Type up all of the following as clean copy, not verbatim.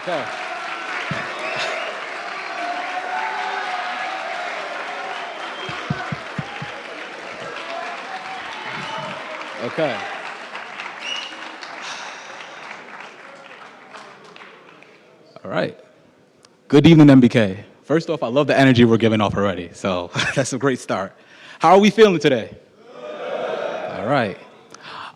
Okay. Okay. All right. Good evening, MBK. First off, I love the energy we're giving off already, so that's a great start. How are we feeling today? All right.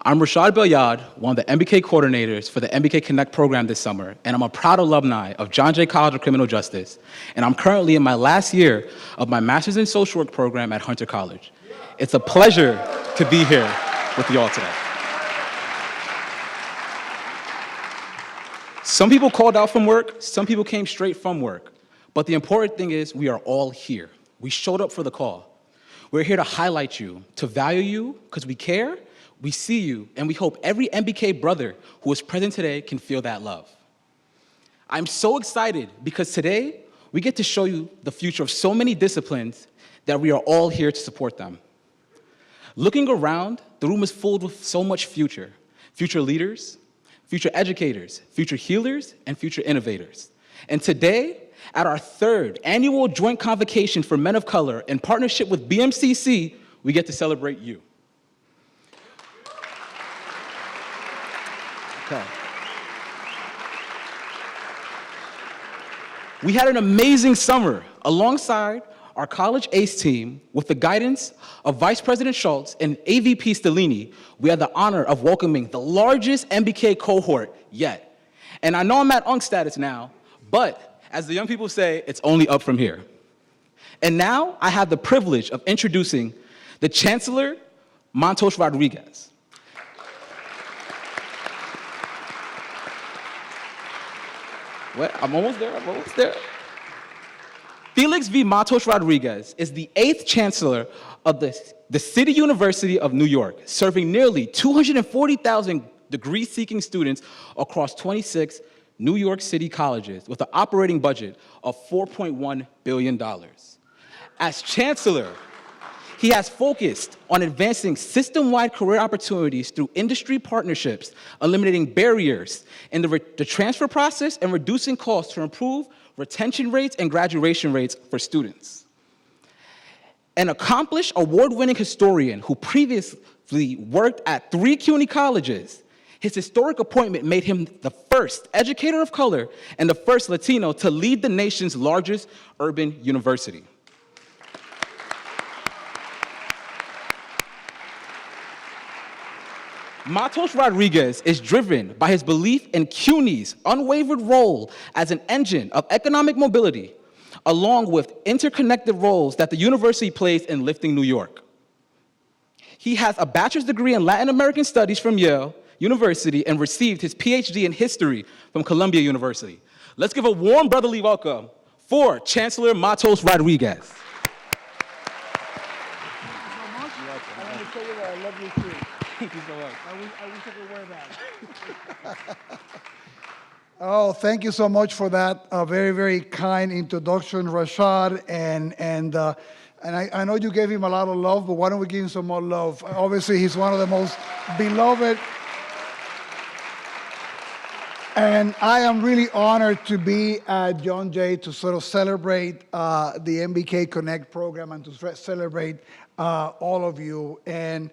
I'm Rashad Belyad, one of the MBK coordinators for the MBK Connect program this summer, and I'm a proud alumni of John Jay College of Criminal Justice, and I'm currently in my last year of my Master's in Social Work program at Hunter College. It's a pleasure to be here with you all today. Some people called out from work, some people came straight from work, but the important thing is we are all here. We showed up for the call. We're here to highlight you, to value you, because we care, we see you, and we hope every MBK brother who is present today can feel that love. I'm so excited because today we get to show you the future of so many disciplines that we are all here to support them. Looking around, the room is filled with so much future. Future leaders, future educators, future healers, and future innovators. And today, at our third annual joint convocation for men of color in partnership with BMCC, we get to celebrate you. Okay. We had an amazing summer alongside our college ACE team with the guidance of Vice President Schultz and AVP Stellini. We had the honor of welcoming the largest MBK cohort yet. And I know I'm at UNC status now, but as the young people say, it's only up from here. And now I have the privilege of introducing the Chancellor, Montos Rodriguez. Well, I'm almost there. Felix V. Matos Rodriguez is the 8th Chancellor of the City University of New York, serving nearly 240,000 degree-seeking students across 26 New York City colleges with an operating budget of $4.1 billion. As Chancellor, he has focused on advancing system-wide career opportunities through industry partnerships, eliminating barriers in the transfer process, and reducing costs to improve retention rates and graduation rates for students. An accomplished award-winning historian who previously worked at 3 CUNY colleges, his historic appointment made him the first educator of color and the first Latino to lead the nation's largest urban university. Matos Rodriguez is driven by his belief in CUNY's unwavered role as an engine of economic mobility, along with interconnected roles that the university plays in lifting New York. He has a bachelor's degree in Latin American Studies from Yale University and received his PhD in history from Columbia University. Let's give a warm brotherly welcome for Chancellor Matos Rodriguez. Thank you so much. I wish I could wear that. Oh, thank you so much for that very, very kind introduction, Rashad. And I know you gave him a lot of love, but why don't we give him some more love? Obviously, he's one of the most beloved. And I am really honored to be at John Jay to sort of celebrate the MBK Connect program and to celebrate all of you. And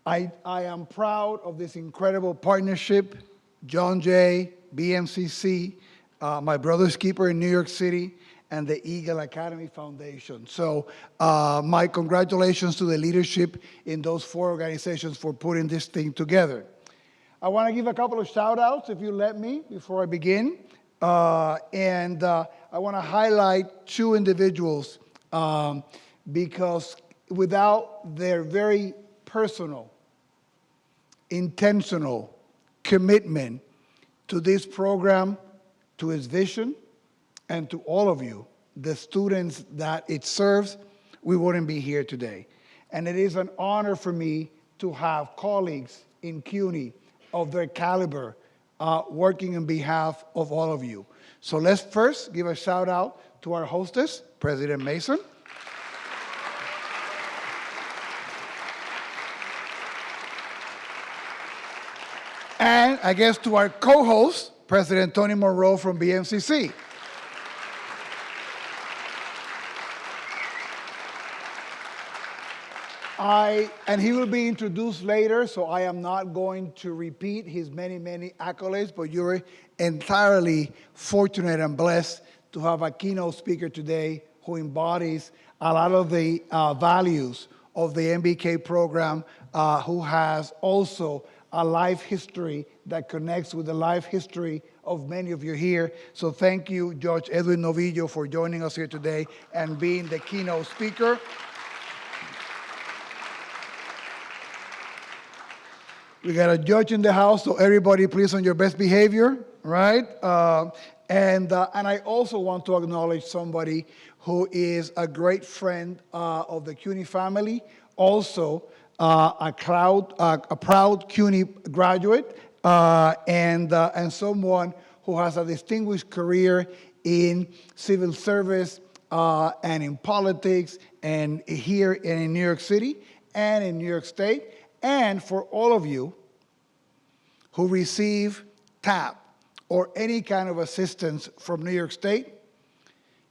I am proud of this incredible partnership, John Jay, BMCC, my brother's keeper in New York City, and the Eagle Academy Foundation. So my congratulations to the leadership in those 4 organizations for putting this thing together. I want to give a couple of shout outs, if you let me, before I begin. I want to highlight 2 individuals because without their very personal, intentional commitment to this program, to its vision, and to all of you, the students that it serves, we wouldn't be here today. And it is an honor for me to have colleagues in CUNY of their caliber working on behalf of all of you. So let's first give a shout out to our hostess, President Mason. And I guess to our co-host, President Tony Monroe from BMCC. And he will be introduced later, so I am not going to repeat his many, many accolades, but you're entirely fortunate and blessed to have a keynote speaker today who embodies a lot of the values of the MBK program, who has also a life history that connects with the life history of many of you here. So thank you, Judge Edwin Novillo, for joining us here today and being the keynote speaker. We got a judge in the house, so everybody please on your best behavior, right? And I also want to acknowledge somebody who is a great friend of the CUNY family, also a proud CUNY graduate, and someone who has a distinguished career in civil service and in politics, and here in New York City and in New York State. And for all of you who receive TAP or any kind of assistance from New York State,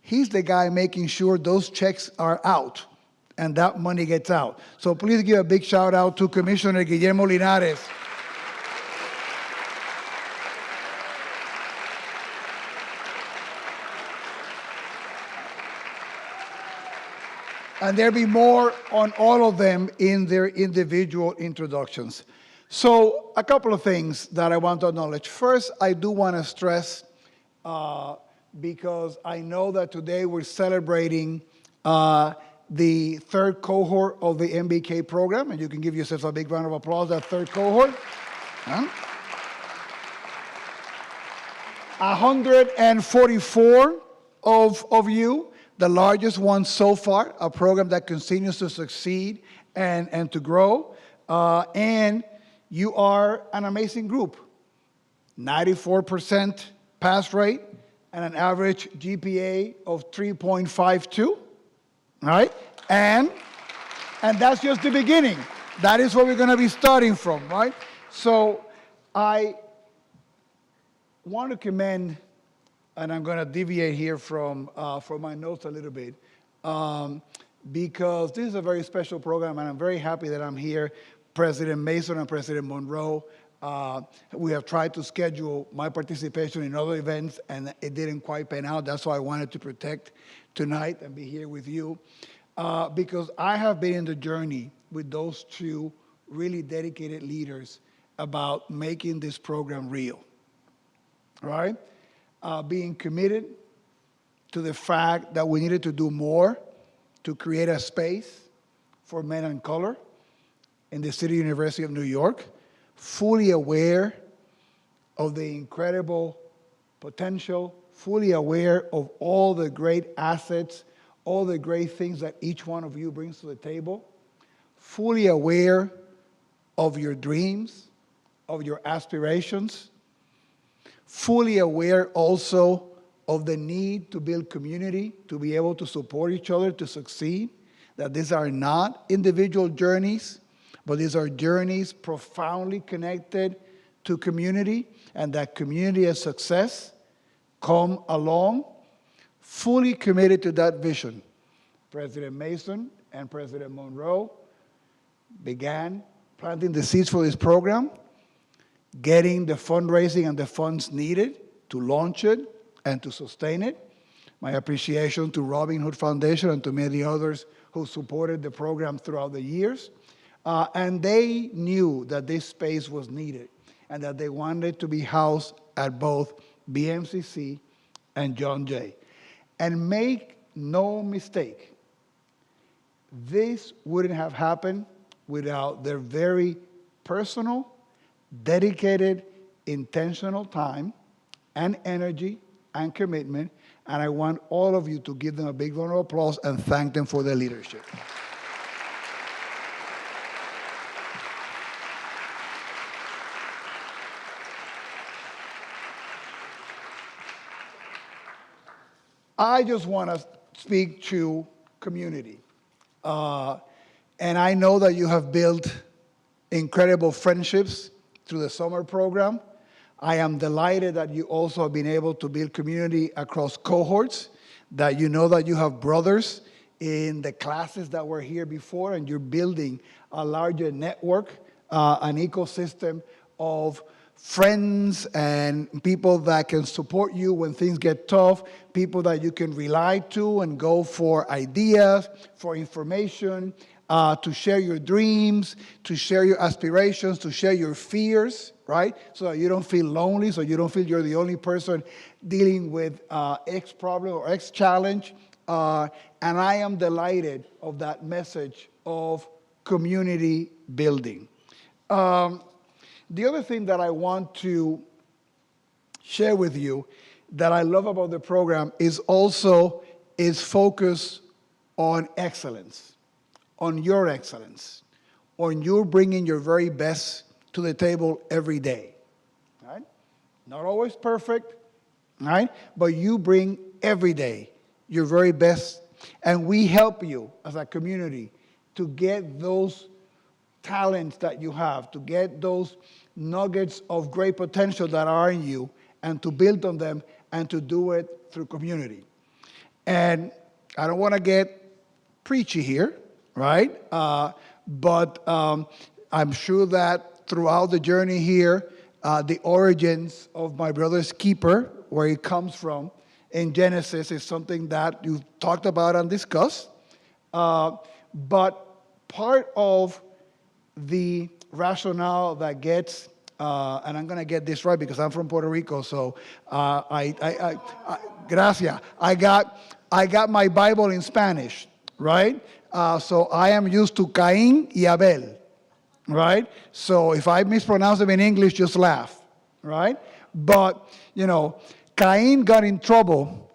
he's the guy making sure those checks are out and that money gets out. So please give a big shout out to Commissioner Guillermo Linares. And there'll be more on all of them in their individual introductions. So a couple of things that I want to acknowledge. First, I do want to stress, because I know that today we're celebrating the third cohort of the MBK program, and you can give yourselves a big round of applause, that third cohort. 144 of you, the largest one so far, a program that continues to succeed and to grow. And you are an amazing group. 94% pass rate and an average GPA of 3.52, right? And that's just the beginning. That is where we're going to be starting from, right? So I want to commend, and I'm going to deviate here from my notes a little bit, because this is a very special program, and I'm very happy that I'm here. President Mason and President Monroe, we have tried to schedule my participation in other events, and it didn't quite pan out. That's why I wanted to protect tonight and be here with you, because I have been in the journey with those two really dedicated leaders about making this program real, right? Being committed to the fact that we needed to do more to create a space for men of color in the City University of New York, fully aware of the incredible potential, fully aware of all the great assets, all the great things that each one of you brings to the table, fully aware of your dreams, of your aspirations, fully aware also of the need to build community, to be able to support each other, to succeed, that these are not individual journeys, but these are journeys profoundly connected to community, and that community and success come along, fully committed to that vision. President Mason and President Monroe began planting the seeds for this program, getting the fundraising and the funds needed to launch it and to sustain it. My appreciation to Robin Hood Foundation and to many others who supported the program throughout the years. And they knew that this space was needed and that they wanted to be housed at both BMCC and John Jay. And make no mistake, this wouldn't have happened without their very personal, dedicated, intentional time and energy and commitment. And I want all of you to give them a big round of applause and thank them for their leadership. I just want to speak to community. And I know that you have built incredible friendships through the summer program. I am delighted that you also have been able to build community across cohorts, that you know that you have brothers in the classes that were here before, and you're building a larger network, an ecosystem of friends and people that can support you when things get tough, people that you can rely to and go for ideas, for information, to share your dreams, to share your aspirations, to share your fears, right? So that you don't feel lonely, so you don't feel you're the only person dealing with X problem or X challenge. And I am delighted of that message of community building. The other thing that I want to share with you that I love about the program is also its focus on excellence, on your excellence, on you bringing your very best to the table every day, right? Not always perfect, right? But you bring every day your very best, and we help you as a community to get those talents that you have, to get those nuggets of great potential that are in you, and to build on them, and to do it through community. And I don't want to get preachy here, right? But I'm sure that throughout the journey here, the origins of my brother's keeper, where he comes from in Genesis, is something that you've talked about and discussed. But part of the rationale that gets, and I'm going to get this right because I'm from Puerto Rico, so gracias. I got my Bible in Spanish, right? So I am used to Caín y Abel, right? So if I mispronounce them in English, just laugh, right? But, you know, Caín got in trouble,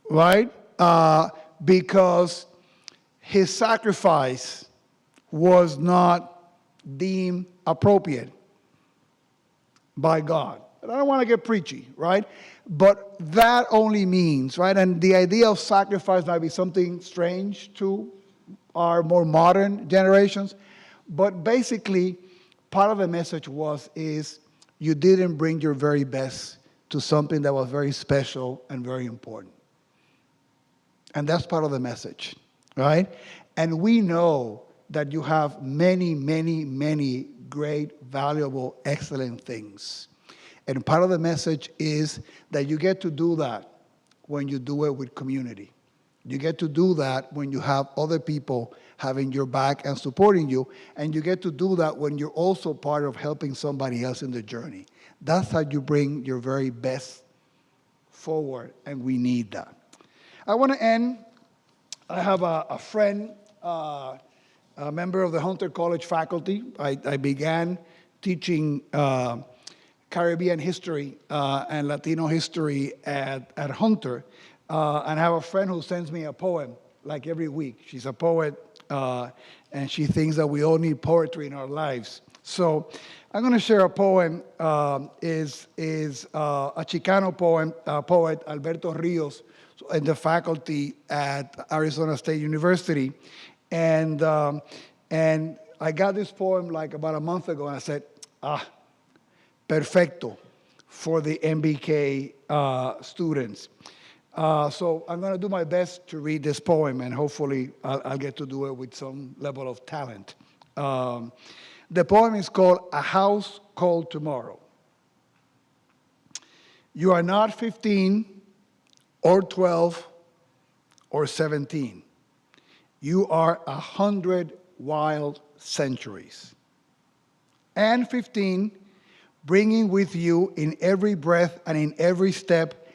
right? Because his sacrifice was not deemed appropriate by God. And I don't want to get preachy, right? But that only means, right? And the idea of sacrifice might be something strange to our more modern generations. But basically, part of the message is you didn't bring your very best to something that was very special and very important. And that's part of the message, right? And we know that you have many, many, many great, valuable, excellent things. And part of the message is that you get to do that when you do it with community. You get to do that when you have other people having your back and supporting you. And you get to do that when you're also part of helping somebody else in the journey. That's how you bring your very best forward, and we need that. I want to end. I have a friend, a member of the Hunter College faculty. I began teaching Caribbean history and Latino history at Hunter. And I have a friend who sends me a poem like every week. She's a poet, and she thinks that we all need poetry in our lives. So I'm going to share a poem. Is a Chicano poet, Alberto Rios, in the faculty at Arizona State University. And I got this poem like about a month ago, and I said, perfecto for the MBK students. So I'm going to do my best to read this poem, and hopefully I'll get to do it with some level of talent. The poem is called A House Called Tomorrow. You are not 15 or 12 or 17. You are 100 wild centuries. And 15, bringing with you in every breath and in every step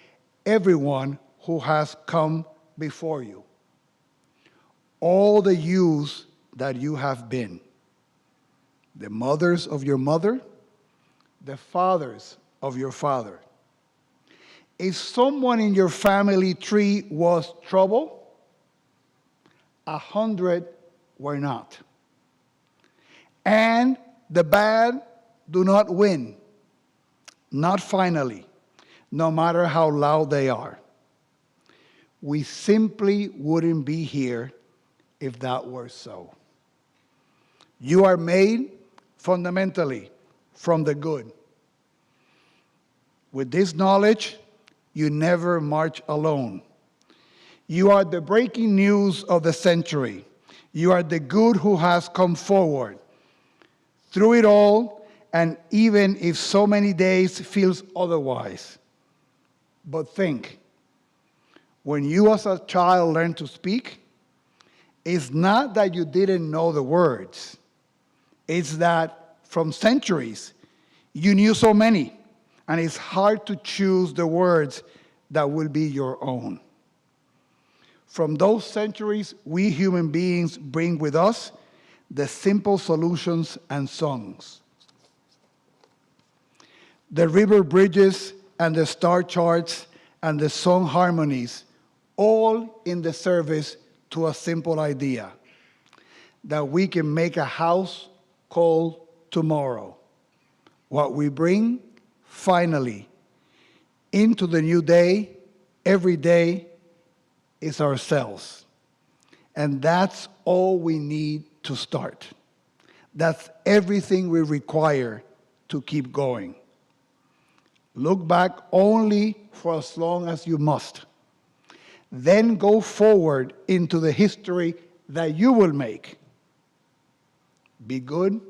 everyone who has come before you. All the yous that you have been. The mothers of your mother, the fathers of your father. If someone in your family tree was trouble, 100 were not. And the bad do not win, not finally, no matter how loud they are. We simply wouldn't be here if that were so. You are made fundamentally from the good. With this knowledge, you never march alone. You are the breaking news of the century. You are the good who has come forward. Through it all, and even if so many days feels otherwise. But think, when you as a child learn to speak, it's not that you didn't know the words. It's that from centuries, you knew so many, and it's hard to choose the words that will be your own. From those centuries, we human beings bring with us the simple solutions and songs. The river bridges and the star charts and the song harmonies, all in the service to a simple idea, that we can make a house called tomorrow. What we bring, finally, into the new day, every day, is ourselves. And that's all we need to start. That's everything we require to keep going. Look back only for as long as you must. Then go forward into the history that you will make. Be good,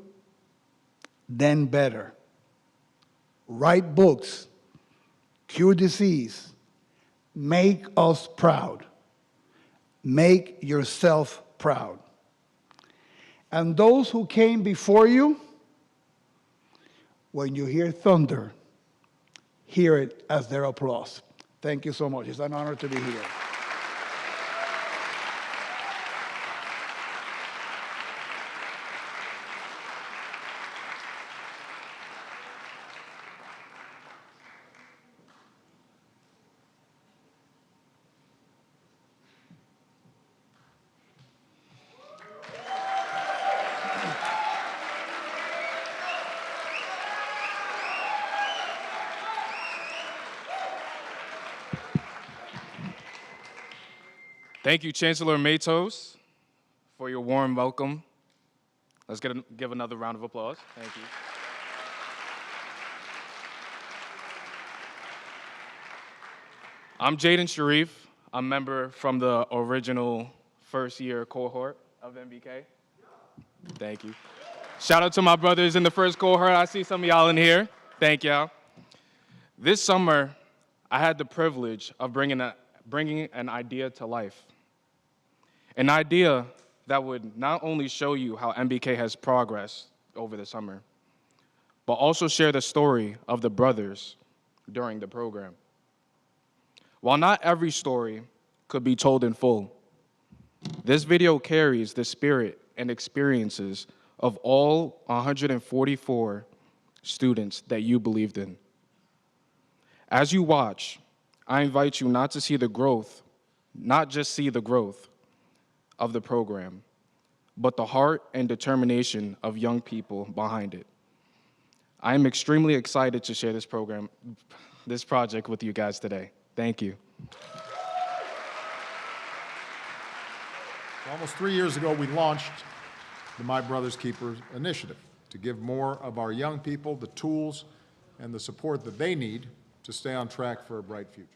then better. Write books, cure disease, make us proud. Make yourself proud. And those who came before you, when you hear thunder, hear it as their applause. Thank you so much. It's an honor to be here. Thank you, Chancellor Matos, for your warm welcome. Let's give another round of applause. Thank you. I'm Jaden Sharif. I'm a member from the original first-year cohort of MBK. Thank you. Shout out to my brothers in the first cohort. I see some of y'all in here. Thank y'all. This summer, I had the privilege of bringing an idea to life. An idea that would not only show you how MBK has progressed over the summer, but also share the story of the brothers during the program. While not every story could be told in full, this video carries the spirit and experiences of all 144 students that you believed in. As you watch, I invite you not to see the growth, not just see the growth of the program, but the heart and determination of young people behind it. I am extremely excited to share this project with you guys today. Thank you. Almost 3 years ago, we launched the My Brother's Keepers initiative to give more of our young people the tools and the support that they need to stay on track for a bright future.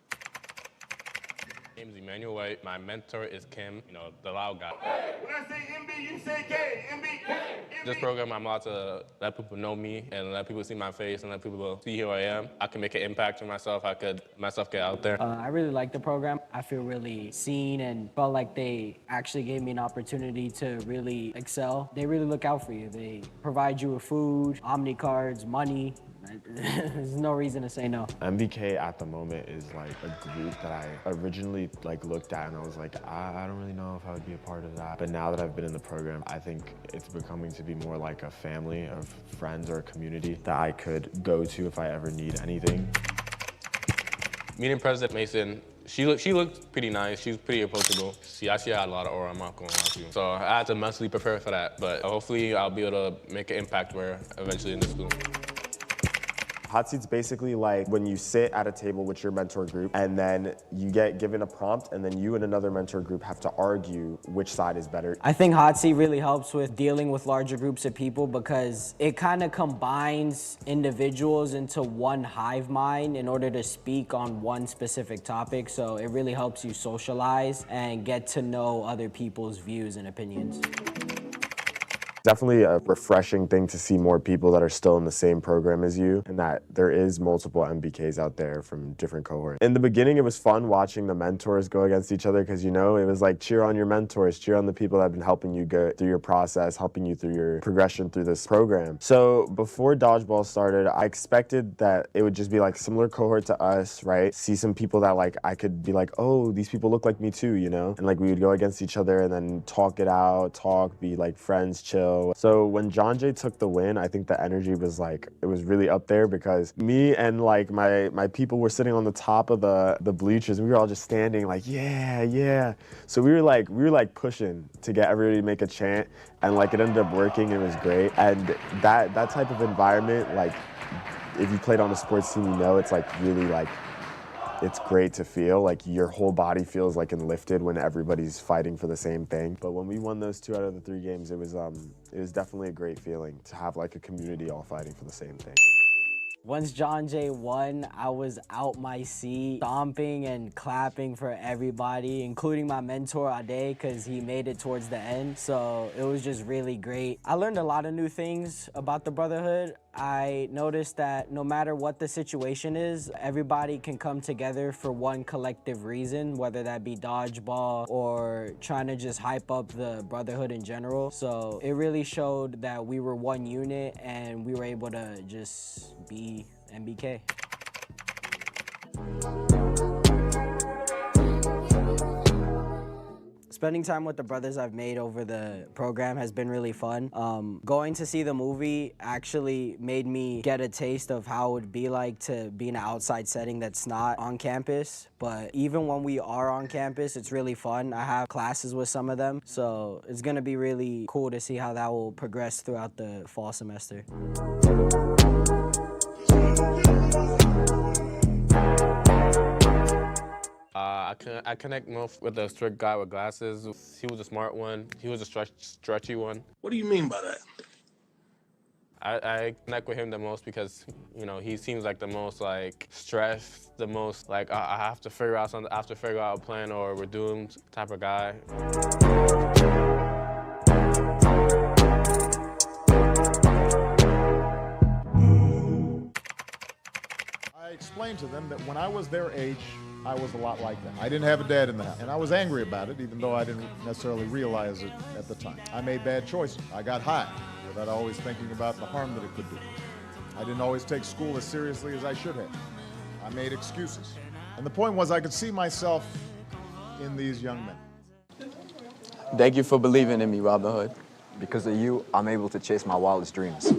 My name is Emmanuel White. My mentor is Kim, the loud guy. Hey, when I say MB, you say K. MB, K. This program, I'm allowed to let people know me and let people see my face and let people see who I am. I can make an impact on myself. I could myself get out there. I really like the program. I feel really seen and felt like they actually gave me an opportunity to really excel. They really look out for you. They provide you with food, Omni cards, money. There's no reason to say no. MBK at the moment is like a group that I originally looked at and I was like, I don't really know if I would be a part of that. But now that I've been in the program, I think it's becoming to be more like a family of friends or a community that I could go to if I ever need anything. Meeting President Mason, she looked pretty nice. She was pretty approachable. I see I had a lot of aura. I'm not going to lie to you. So I had to mentally prepare for that. But hopefully I'll be able to make an impact eventually in the school. Hot seat's basically like when you sit at a table with your mentor group and then you get given a prompt and then you and another mentor group have to argue which side is better. I think hot seat really helps with dealing with larger groups of people because it kind of combines individuals into one hive mind in order to speak on one specific topic. So it really helps you socialize and get to know other people's views and opinions. Definitely a refreshing thing to see more people that are still in the same program as you and that there is multiple MBKs out there from different cohorts. In the beginning, it was fun watching the mentors go against each other because, you know, it was like cheer on your mentors, cheer on the people that have been helping you go through your process, helping you through your progression through this program. So before dodgeball started, I expected that it would just be like similar cohort to us, right? See some people that like I could be like, oh, these people look like me too, you know? And like we would go against each other and then talk it out, be like friends, chill. So when John Jay took the win, I think the energy was like, it was really up there because me and like my people were sitting on the top of the bleachers. We were all just standing like, yeah, yeah. So we were like pushing to get everybody to make a chant and like it ended up working. It was great. And that type of environment, like if you played on a sports team, you know, it's like really like, it's great to feel like your whole body feels like lifted when everybody's fighting for the same thing. But when we won those 2 out of the 3 games, it was definitely a great feeling to have like a community all fighting for the same thing. Once John Jay won, I was out my seat, stomping and clapping for everybody, including my mentor, Ade, because he made it towards the end. So it was just really great. I learned a lot of new things about the Brotherhood. I noticed that no matter what the situation is, everybody can come together for one collective reason, whether that be dodgeball or trying to just hype up the Brotherhood in general. So it really showed that we were one unit and we were able to just be MBK. Spending time with the brothers I've made over the program has been really fun. Going to see the movie actually made me get a taste of how it would be like to be in an outside setting that's not on campus. But even when we are on campus, it's really fun. I have classes with some of them, so it's gonna be really cool to see how that will progress throughout the fall semester. I connect most with the strict guy with glasses. He was a smart one. He was a stretchy one. What do you mean by that? I connect with him the most because, you know, he seems like the most like stressed, the most like I have to figure out something, I have to figure out a plan or we're doomed type of guy. I explained to them that when I was their age, I was a lot like them. I didn't have a dad in the house, and I was angry about it, even though I didn't necessarily realize it at the time. I made bad choices. I got high without always thinking about the harm that it could do. I didn't always take school as seriously as I should have. I made excuses. And the point was I could see myself in these young men. Thank you for believing in me, Brotherhood. Because of you, I'm able to chase my wildest dreams.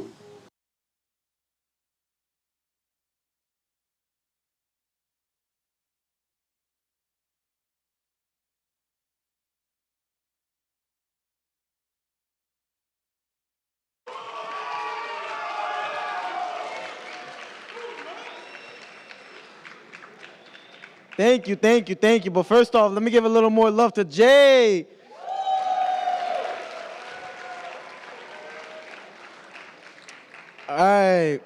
Thank you, thank you, thank you. But first off, let me give a little more love to Jay. All right.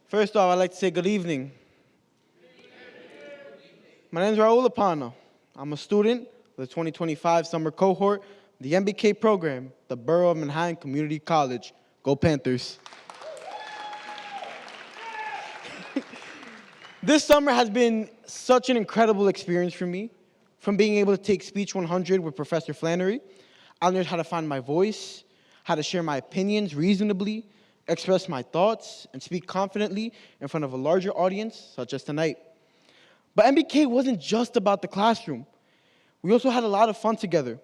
First off, I'd like to say good evening. My name is Raul Apano. I'm a student of the 2025 summer cohort of the MBK program, the Borough of Manhattan Community College. Go Panthers. This summer has been such an incredible experience for me. From being able to take Speech 100 with Professor Flannery, I learned how to find my voice, how to share my opinions reasonably, express my thoughts, and speak confidently in front of a larger audience, such as tonight. But MBK wasn't just about the classroom. We also had a lot of fun together,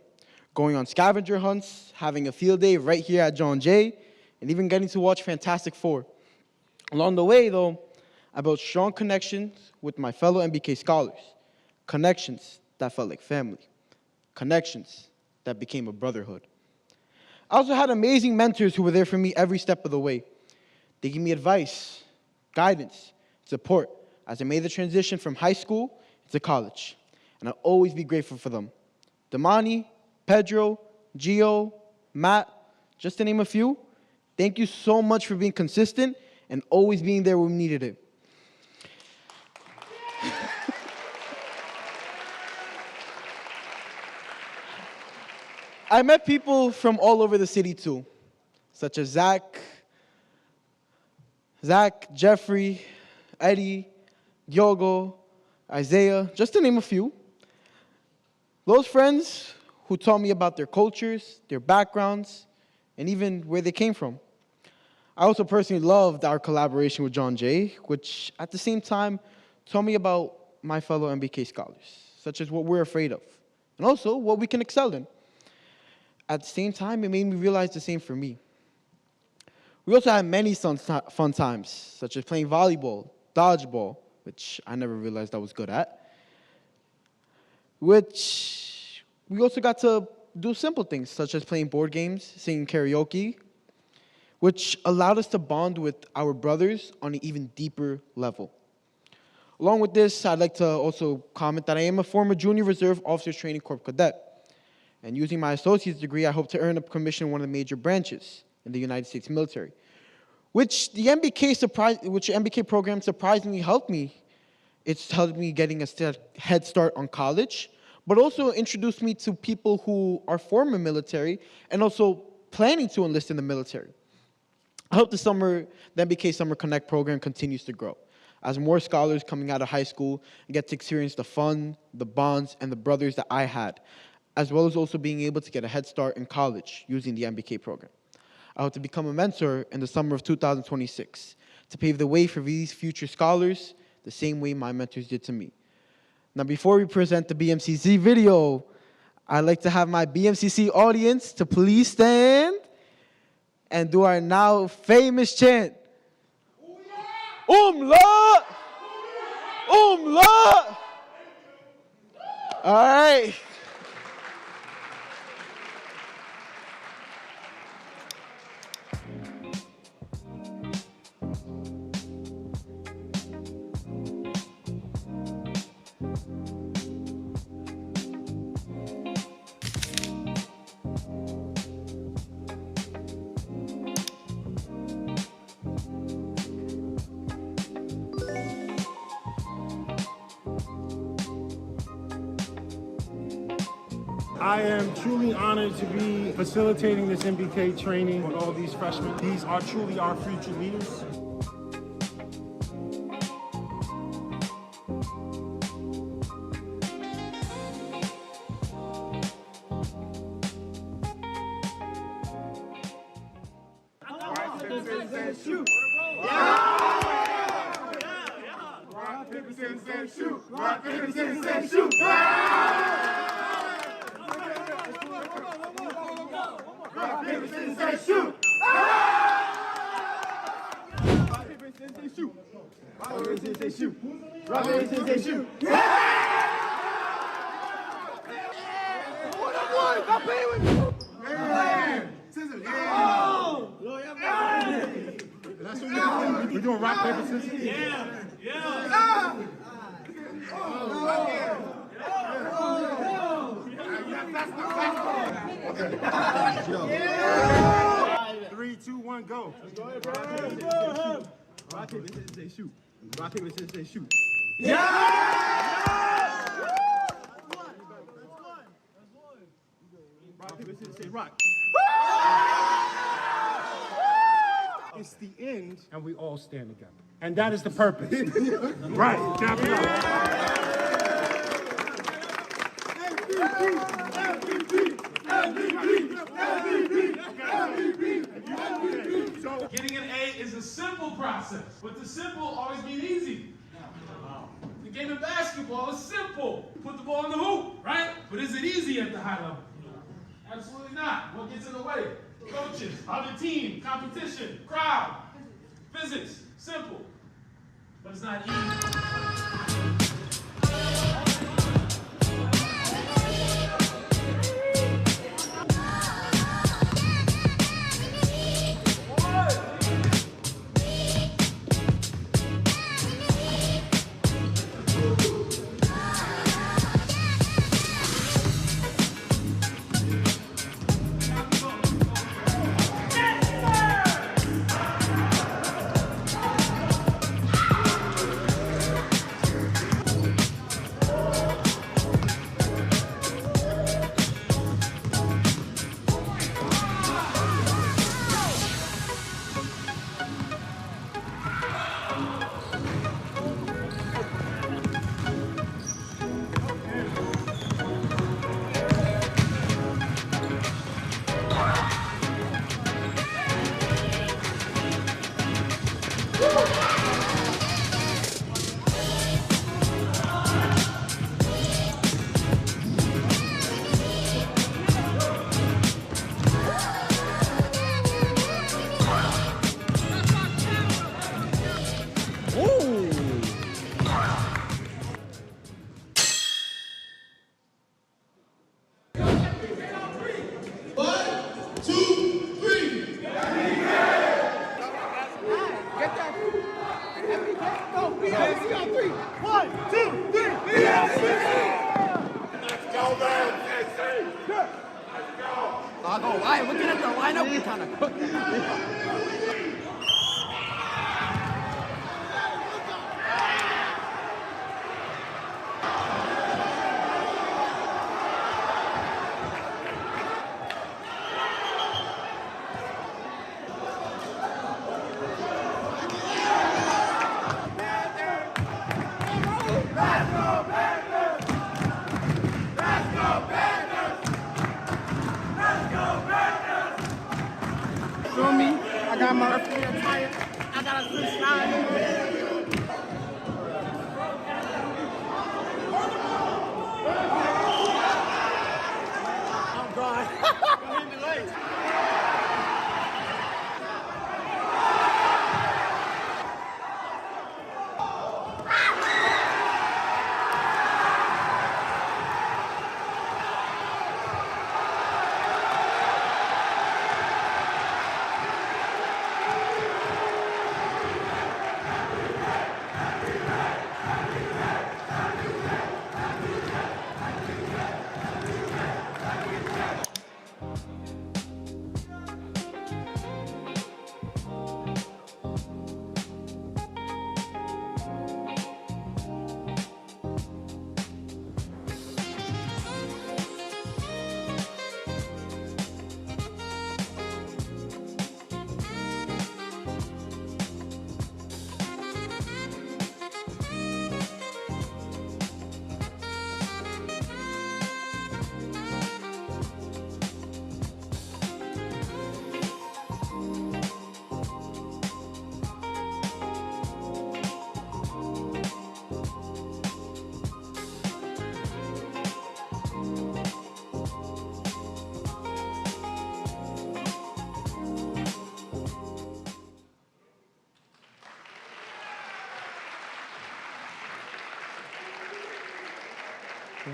going on scavenger hunts, having a field day right here at John Jay, and even getting to watch Fantastic Four. Along the way, though, I built strong connections with my fellow MBK scholars, connections that felt like family, connections that became a brotherhood. I also had amazing mentors who were there for me every step of the way. They gave me advice, guidance, support as I made the transition from high school to college. And I'll always be grateful for them. Damani, Pedro, Gio, Matt, just to name a few, thank you so much for being consistent and always being there when we needed it. I met people from all over the city too, such as Zach, Jeffrey, Eddie, Diogo, Isaiah, just to name a few. Those friends who taught me about their cultures, their backgrounds, and even where they came from. I also personally loved our collaboration with John Jay, which at the same time taught me about my fellow MBK scholars, such as what we're afraid of, and also what we can excel in. At the same time, it made me realize the same for me. We also had many fun times, such as playing volleyball, dodgeball, which I never realized I was good at, which we also got to do simple things, such as playing board games, singing karaoke, which allowed us to bond with our brothers on an even deeper level. Along with this, I'd like to also comment that I am a former Junior Reserve Officers Training Corps cadet. And using my associate's degree, I hope to earn a commission in one of the major branches in the United States military, which the MBK program surprisingly helped me. It's helped me getting a head start on college, but also introduced me to people who are former military and also planning to enlist in the military. I hope the MBK Summer Connect program continues to grow, as more scholars coming out of high school get to experience the fun, the bonds, and the brothers that I had, as well as also being able to get a head start in college using the MBK program. I hope to become a mentor in the summer of 2026 to pave the way for these future scholars the same way my mentors did to me. Now, before we present the BMCC video, I'd like to have my BMCC audience to please stand and do our now famous chant. Umlaut! Umlaut! All right. I am truly honored to be facilitating this MBK training with all these freshmen. These are truly our future leaders. Shoot! Rock, paper, scissors, shoot! Rock, paper, scissors, shoot! Rock, paper, scissors, shoot! Rock, paper, scissors, shoot! Rock, paper, scissors, shoot! Rock, paper, scissors, shoot! Stop playing with me! Scissors! That's what we're doing. We're doing rock, paper, scissors? Yeah! 3, 2, 1, go. Rock, paper, scissors, shoot. Rock, paper, scissors, shoot. Rock, paper, scissors, rock. It's the end, and we all stand together. And that is the purpose. Right, clap it up. So getting an A is a simple process, but the simple always means easy. The game of basketball is simple. Put the ball in the hoop, right? But is it easy at the high level? Absolutely not. What gets in the way? Coaches, other team, competition, crowd, physics. Simple, but it's not easy. Looking at the lineup, we kind of cooked. Feel me? I got my attire. I got a good line. I'm gone.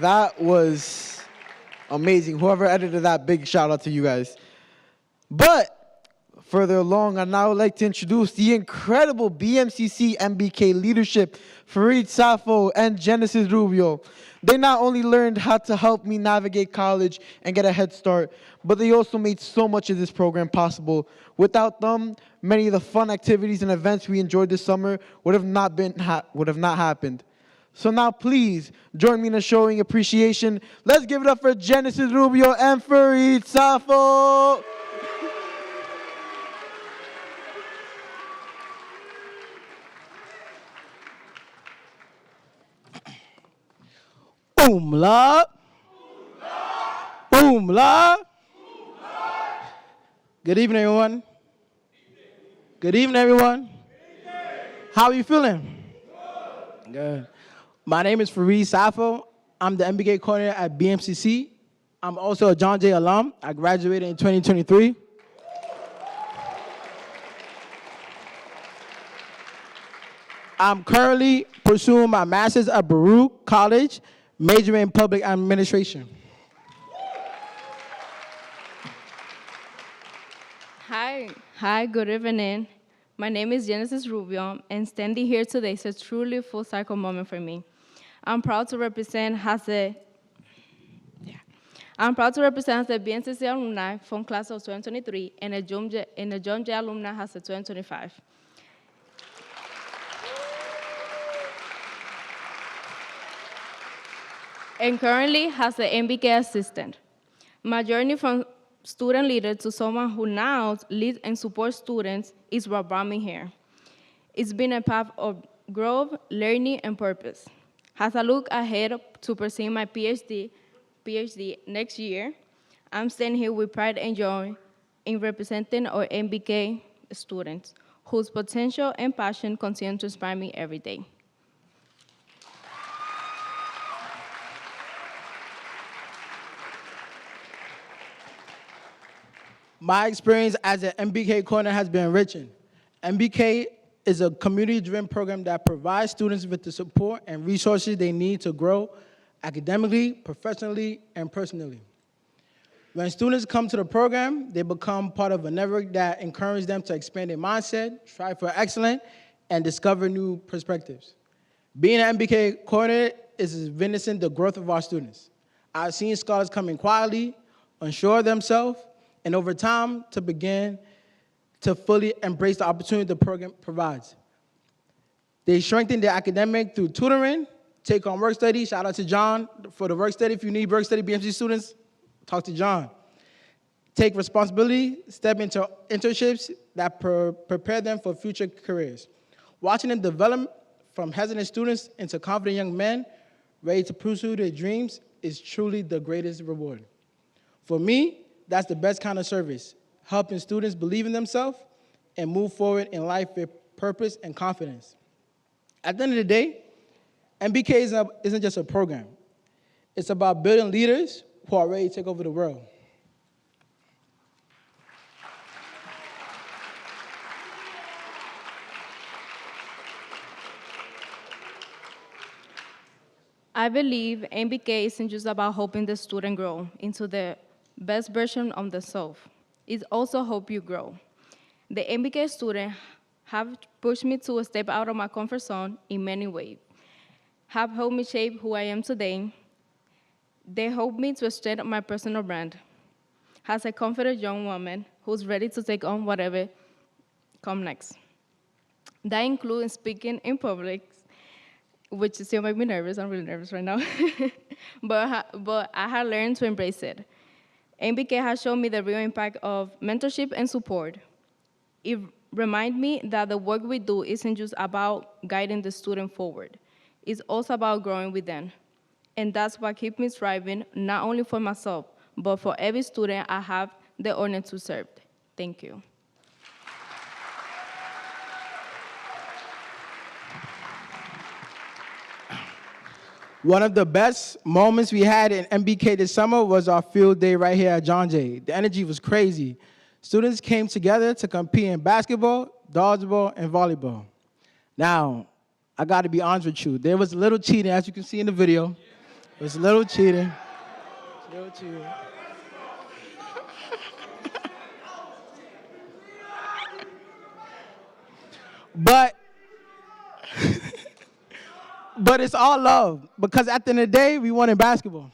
That was amazing. Whoever edited that, big shout out to you guys. But further along, I'd now like to introduce the incredible BMCC MBK leadership, Farid Safo and Genesis Rubio. They not only learned how to help me navigate college and get a head start, but they also made so much of this program possible. Without them, many of the fun activities and events we enjoyed this summer would have not happened. So now please join me in showing appreciation. Let's give it up for Genesis Rubio and Farid Safo. Umla. Umla. Good evening, everyone. Good evening, everyone. How are you feeling? Good. My name is Farid Safo. I'm the MBK coordinator at BMCC. I'm also a John Jay alum. I graduated in 2023. I'm currently pursuing my master's at Borough College, majoring in public administration. Hi, good evening. My name is Genesis Rubio, and standing here today is a truly full cycle moment for me. I'm proud to represent as the BNCC alumni from class of 2023 and the John Jay alumni as of 2025. And currently has an MBK assistant. My journey from student leader to someone who now leads and supports students is what brought me here. It's been a path of growth, learning, and purpose. As I look ahead to pursue my PhD next year, I'm standing here with pride and joy in representing our MBK students, whose potential and passion continue to inspire me every day. My experience as an MBK coordinator has been enriching. MBK is a community-driven program that provides students with the support and resources they need to grow academically, professionally, and personally. When students come to the program, they become part of a network that encourages them to expand their mindset, strive for excellence, and discover new perspectives. Being an MBK coordinator is witnessing the growth of our students. I've seen scholars come in quietly, unsure of themselves, and over time to begin to fully embrace the opportunity the program provides. They strengthen their academic through tutoring, take on work study. Shout out to John for the work study. If you need work study, BMC students, talk to John. Take responsibility, step into internships that prepare them for future careers. Watching them develop from hesitant students into confident young men ready to pursue their dreams is truly the greatest reward. For me, that's the best kind of service, helping students believe in themselves and move forward in life with purpose and confidence. At the end of the day, MBK isn't just a program. It's about building leaders who are ready to take over the world. I believe MBK isn't just about helping the student grow into the best version of themselves. It also helps you grow. The MBK students have pushed me to step out of my comfort zone in many ways, have helped me shape who I am today. They helped me to strengthen my personal brand as a confident young woman who's ready to take on whatever comes next. That includes speaking in public, which still makes me nervous. I'm really nervous right now. but I have learned to embrace it. MBK has shown me the real impact of mentorship and support. It reminds me that the work we do isn't just about guiding the student forward. It's also about growing with them. And that's what keeps me striving, not only for myself, but for every student I have the honor to serve. Thank you. One of the best moments we had in MBK this summer was our field day right here at John Jay. The energy was crazy. Students came together to compete in basketball, dodgeball, and volleyball. Now, I gotta be honest with you. There was a little cheating, as you can see in the video. There was a little cheating. But it's all love, because at the end of the day, we won in basketball.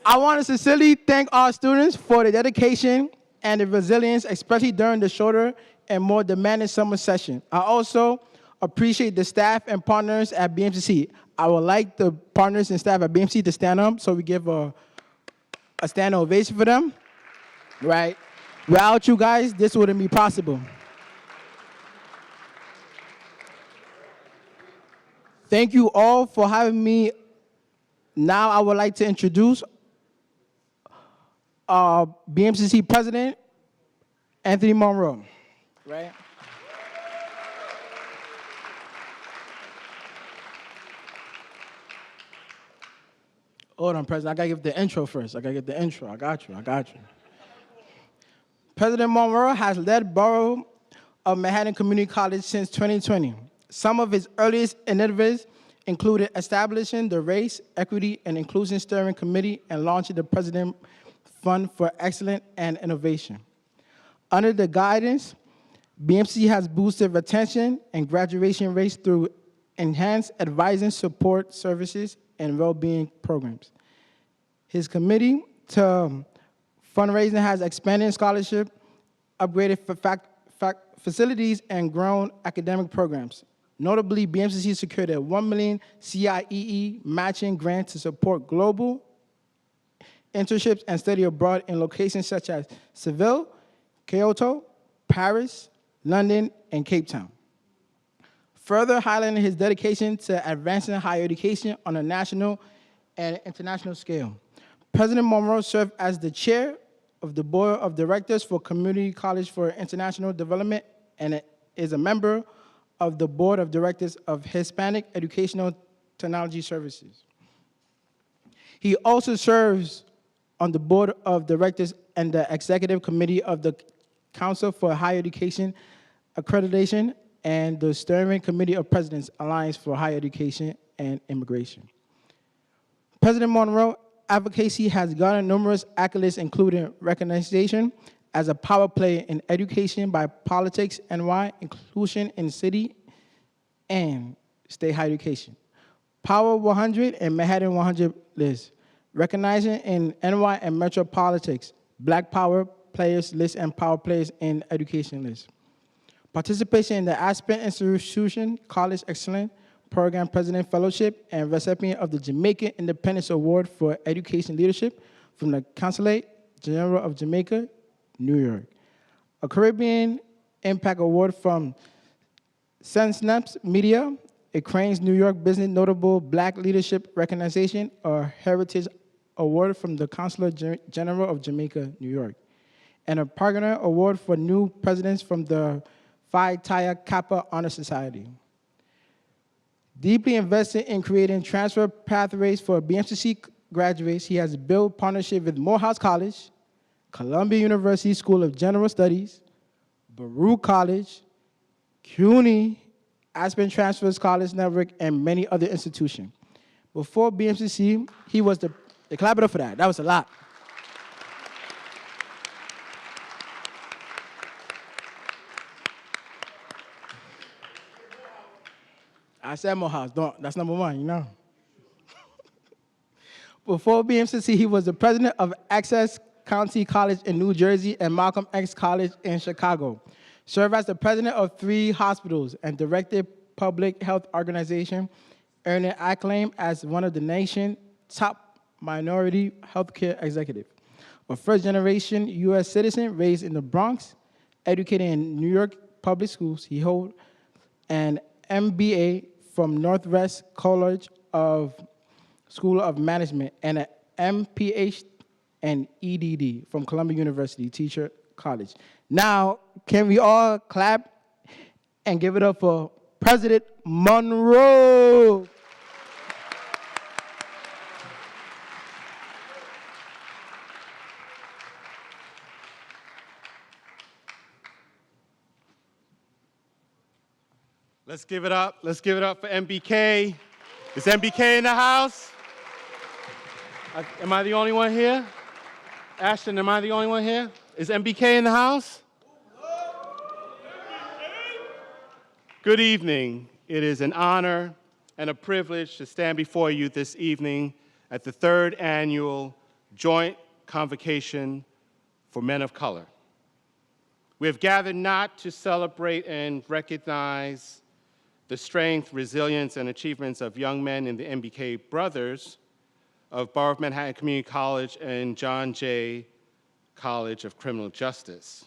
I want to sincerely thank our students for the dedication and the resilience, especially during the shorter and more demanding summer session. I also appreciate the staff and partners at BMCC. I would like the partners and staff at BMC to stand up so we give a standing ovation for them. Right? Without you guys, this wouldn't be possible. Thank you all for having me. Now I would like to introduce BMCC President, Anthony Monroe. Right? Hold on, President. I gotta give the intro first. I got you. President Monroe has led Borough of Manhattan Community College since 2020. Some of his earliest initiatives included establishing the Race, Equity, and Inclusion Steering Committee and launching the President Fund for Excellence and Innovation. Under the guidance, BMC has boosted retention and graduation rates through enhanced advising support services and well-being programs. His committee to fundraising has expanded scholarship, upgraded facilities, and grown academic programs. Notably, BMCC secured a $1 million CIEE matching grant to support global internships and study abroad in locations such as Seville, Kyoto, Paris, London, and Cape Town. Further highlighting his dedication to advancing higher education on a national and international scale. President Monroe served as the chair of the Board of Directors for Community College for International Development and is a member of the Board of Directors of Hispanic Educational Technology Services. He also serves on the Board of Directors and the Executive Committee of the Council for Higher Education Accreditation, and the Steering Committee of Presidents Alliance for Higher Education and Immigration. President Monroe's advocacy has garnered numerous accolades, including recognition as a power player in education by Politics NY, inclusion in city and state higher education. Power 100 and Manhattan 100 list. Recognizing in NY and Metro Politics, Black Power Players list and Power Players in Education list. Participation in the Aspen Institution College Excellence Program President Fellowship and recipient of the Jamaica Independence Award for Education Leadership from the Consulate General of Jamaica, New York. A Caribbean Impact Award from Snaps Media, a Cranes New York Business Notable Black Leadership Recognition, or Heritage Award from the Consulate General of Jamaica, New York. And a Pargoner Award for New Presidents from the Phi Theta Kappa Honor Society. Deeply invested in creating transfer pathways for BMCC graduates, he has built partnership with Morehouse College, Columbia University School of General Studies, Borough College, CUNY, Aspen Transfers College Network, and many other institutions. Before BMCC, he was the clap it up for that. That was a lot. I said Morehouse. That's number one, you know. Before BMCC, he was the president of Access County College in New Jersey and Malcolm X College in Chicago. Served as the president of 3 hospitals and directed public health organization, earning acclaim as one of the nation's top minority healthcare executive. A first-generation U.S. citizen raised in the Bronx, educated in New York public schools, he holds an MBA from Northwest College of School of Management and an MPH and EDD from Columbia University Teacher College. Now, can we all clap and give it up for President Monroe? Let's give it up. Let's give it up for MBK. Is MBK in the house? Am I the only one here? Ashton, am I the only one here? Is MBK in the house? Good evening. It is an honor and a privilege to stand before you this evening at the 3rd annual Joint Convocation for Men of Color. We have gathered not to celebrate and recognize the strength, resilience, and achievements of young men in the MBK brothers of Borough of Manhattan Community College and John Jay College of Criminal Justice.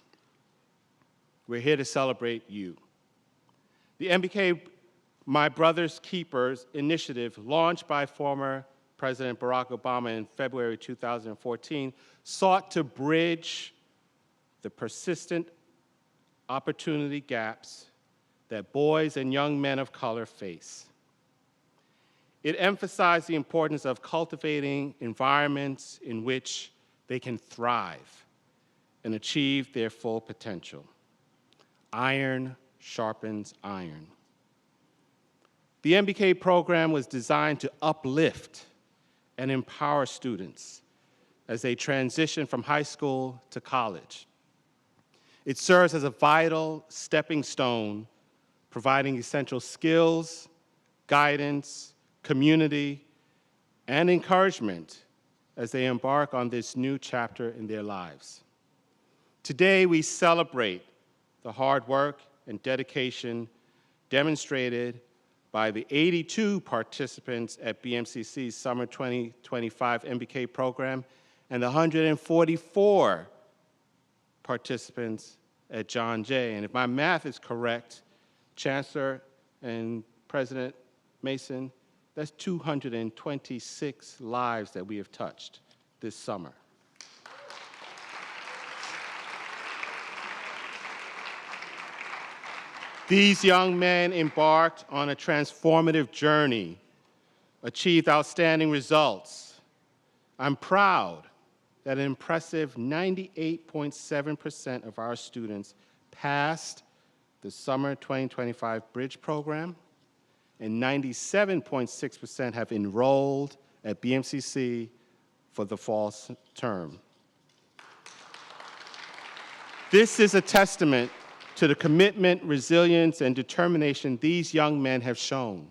We're here to celebrate you. The MBK My Brother's Keepers initiative, launched by former President Barack Obama in February 2014, sought to bridge the persistent opportunity gaps that boys and young men of color face. It emphasized the importance of cultivating environments in which they can thrive and achieve their full potential. Iron sharpens iron. The MBK program was designed to uplift and empower students as they transition from high school to college. It serves as a vital stepping stone, providing essential skills, guidance, community, and encouragement as they embark on this new chapter in their lives. Today, we celebrate the hard work and dedication demonstrated by the 82 participants at BMCC's Summer 2025 MBK program and the 144 participants at John Jay. And if my math is correct, Chancellor and President Mason, that's 226 lives that we have touched this summer. These young men embarked on a transformative journey, achieved outstanding results. I'm proud that an impressive 98.7% of our students passed the Summer 2025 Bridge Program, and 97.6% have enrolled at BMCC for the fall term. This is a testament to the commitment, resilience, and determination these young men have shown.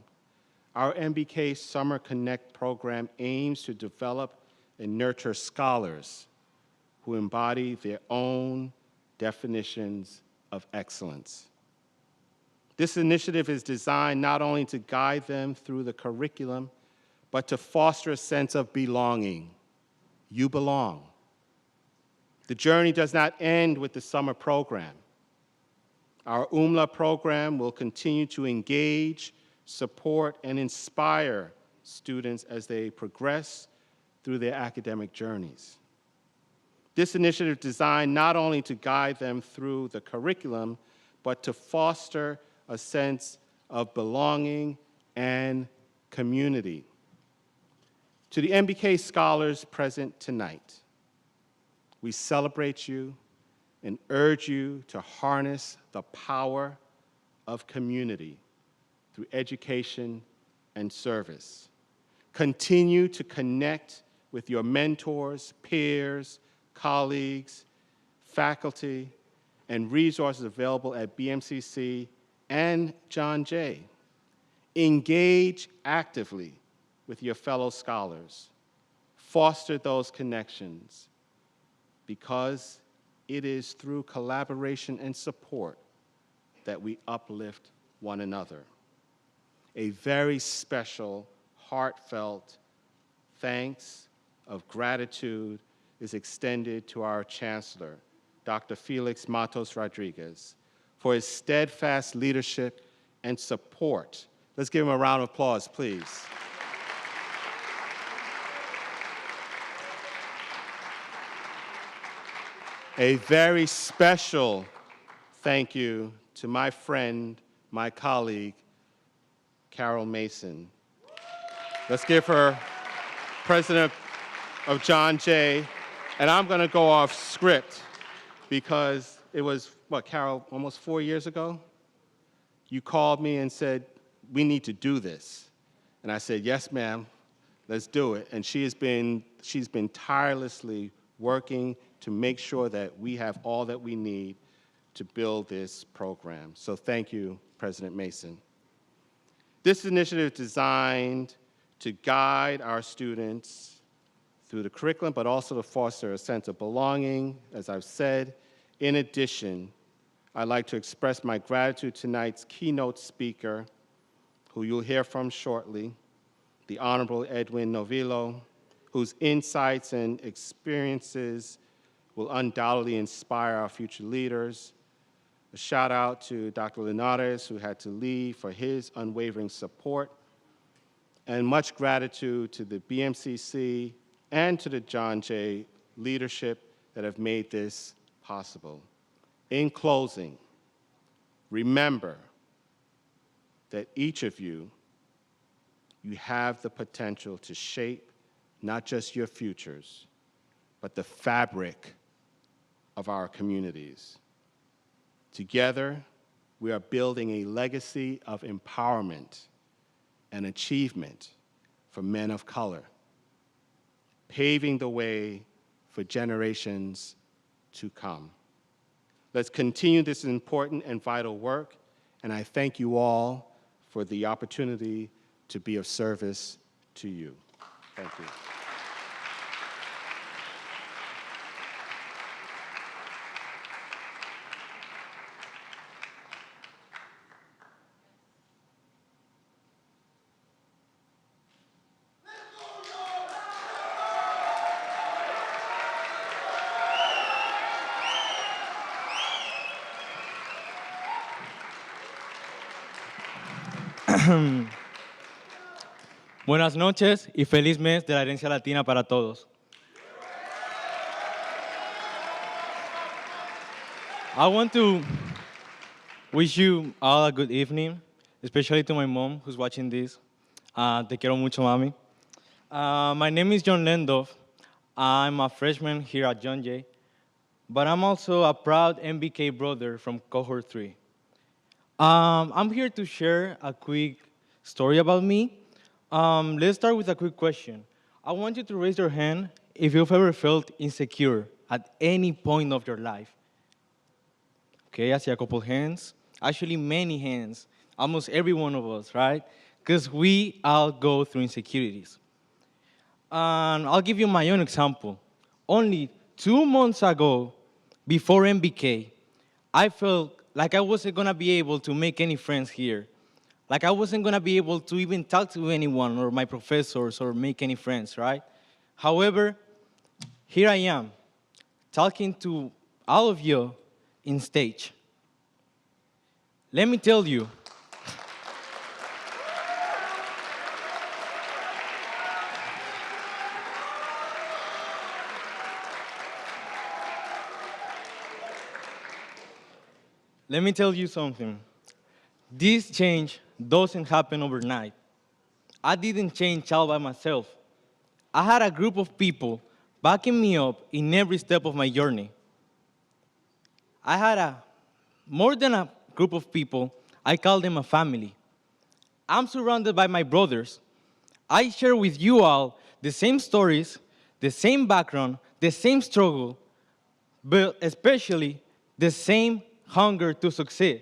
Our MBK Summer Connect program aims to develop and nurture scholars who embody their own definitions of excellence. This initiative is designed not only to guide them through the curriculum, but to foster a sense of belonging. You belong. The journey does not end with the summer program. Our UMLA program will continue to engage, support, and inspire students as they progress through their academic journeys. This initiative is designed not only to guide them through the curriculum, but to foster a sense of belonging and community. To the MBK scholars present tonight, we celebrate you and urge you to harness the power of community through education and service. Continue to connect with your mentors, peers, colleagues, faculty, and resources available at BMCC and John Jay. Engage actively with your fellow scholars. Foster those connections, because it is through collaboration and support that we uplift one another. A very special, heartfelt thanks of gratitude is extended to our Chancellor, Dr. Felix Matos Rodriguez, for his steadfast leadership and support. Let's give him a round of applause, please. A very special thank you to my friend, my colleague, Carol Mason. Let's give her president of John Jay. And I'm going to go off script because it was, what, Carol, almost 4 years ago? You called me and said, we need to do this. And I said, yes, ma'am, let's do it. And she's been tirelessly working to make sure that we have all that we need to build this program. So thank you, President Mason. This initiative is designed to guide our students through the curriculum, but also to foster a sense of belonging, as I've said. In addition, I'd like to express my gratitude to tonight's keynote speaker, who you'll hear from shortly, the Honorable Edwin Novillo, whose insights and experiences will undoubtedly inspire our future leaders. A shout out to Dr. Linares, who had to leave, for his unwavering support. And much gratitude to the BMCC and to the John Jay leadership that have made this possible. In closing, remember that each of you have the potential to shape not just your futures, but the fabric of our communities. Together, we are building a legacy of empowerment and achievement for men of color, paving the way for generations to come. Let's continue this important and vital work, and I thank you all for the opportunity to be of service to you. Thank you. Buenas noches y feliz mes de la herencia latina para todos. I want to wish you all a good evening, especially to my mom who's watching this. Te quiero mucho, mami. My name is John Lendorf. I'm a freshman here at John Jay, but I'm also a proud MBK brother from cohort 3. I'm here to share a quick story about me. Let's start with a quick question. I want you to raise your hand if you've ever felt insecure at any point of your life. Okay, I see a couple hands. Actually, many hands. Almost every one of us, right? Because we all go through insecurities. And I'll give you my own example. Only 2 months ago, before MBK, I felt like I wasn't gonna be able to make any friends here. Like I wasn't gonna be able to even talk to anyone or my professors or make any friends, right? However, here I am, talking to all of you in stage. Let me tell you, something. This change doesn't happen overnight. I didn't change all by myself. I had a group of people backing me up in every step of my journey. I had more than a group of people, I call them a family. I'm surrounded by my brothers. I share with you all the same stories, the same background, the same struggle, but especially the same hunger to succeed.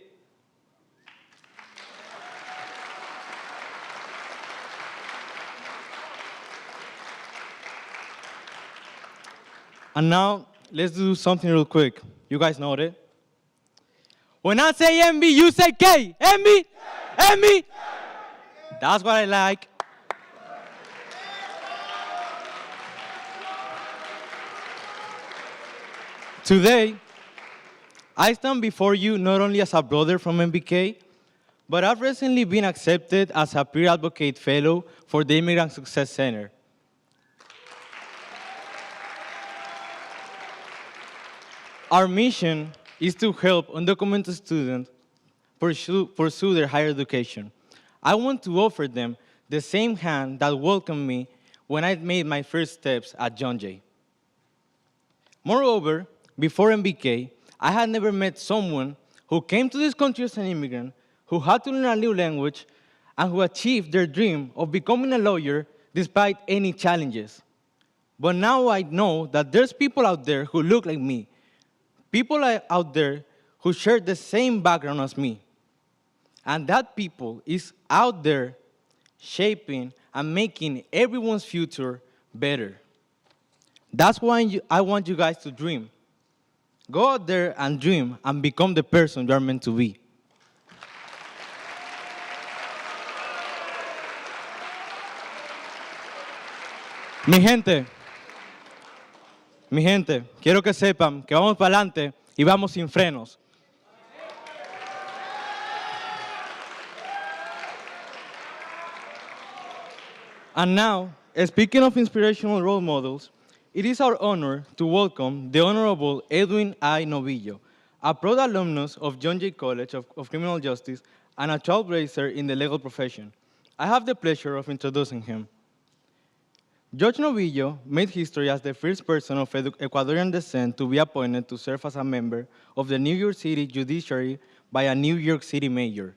And now, let's do something real quick. You guys know it. When I say MB, you say K. MB? MB? That's what I like. Today, I stand before you not only as a brother from MBK, but I've recently been accepted as a peer advocate fellow for the Immigrant Success Center. Our mission is to help undocumented students pursue their higher education. I want to offer them the same hand that welcomed me when I made my first steps at John Jay. Moreover, before MBK, I had never met someone who came to this country as an immigrant, who had to learn a new language, and who achieved their dream of becoming a lawyer despite any challenges. But now I know that there's people out there who look like me, people out there who share the same background as me. And that people is out there shaping and making everyone's future better. That's why I want you guys to dream. Go out there and dream and become the person you are meant to be. Mi gente, quiero que sepan que vamos para adelante y vamos sin frenos. And now, speaking of inspirational role models, it is our honor to welcome the Honorable Edwin I. Novillo, a proud alumnus of John Jay College of Criminal Justice and a trailblazer in the legal profession. I have the pleasure of introducing him. Judge Novillo made history as the first person of Ecuadorian descent to be appointed to serve as a member of the New York City Judiciary by a New York City mayor.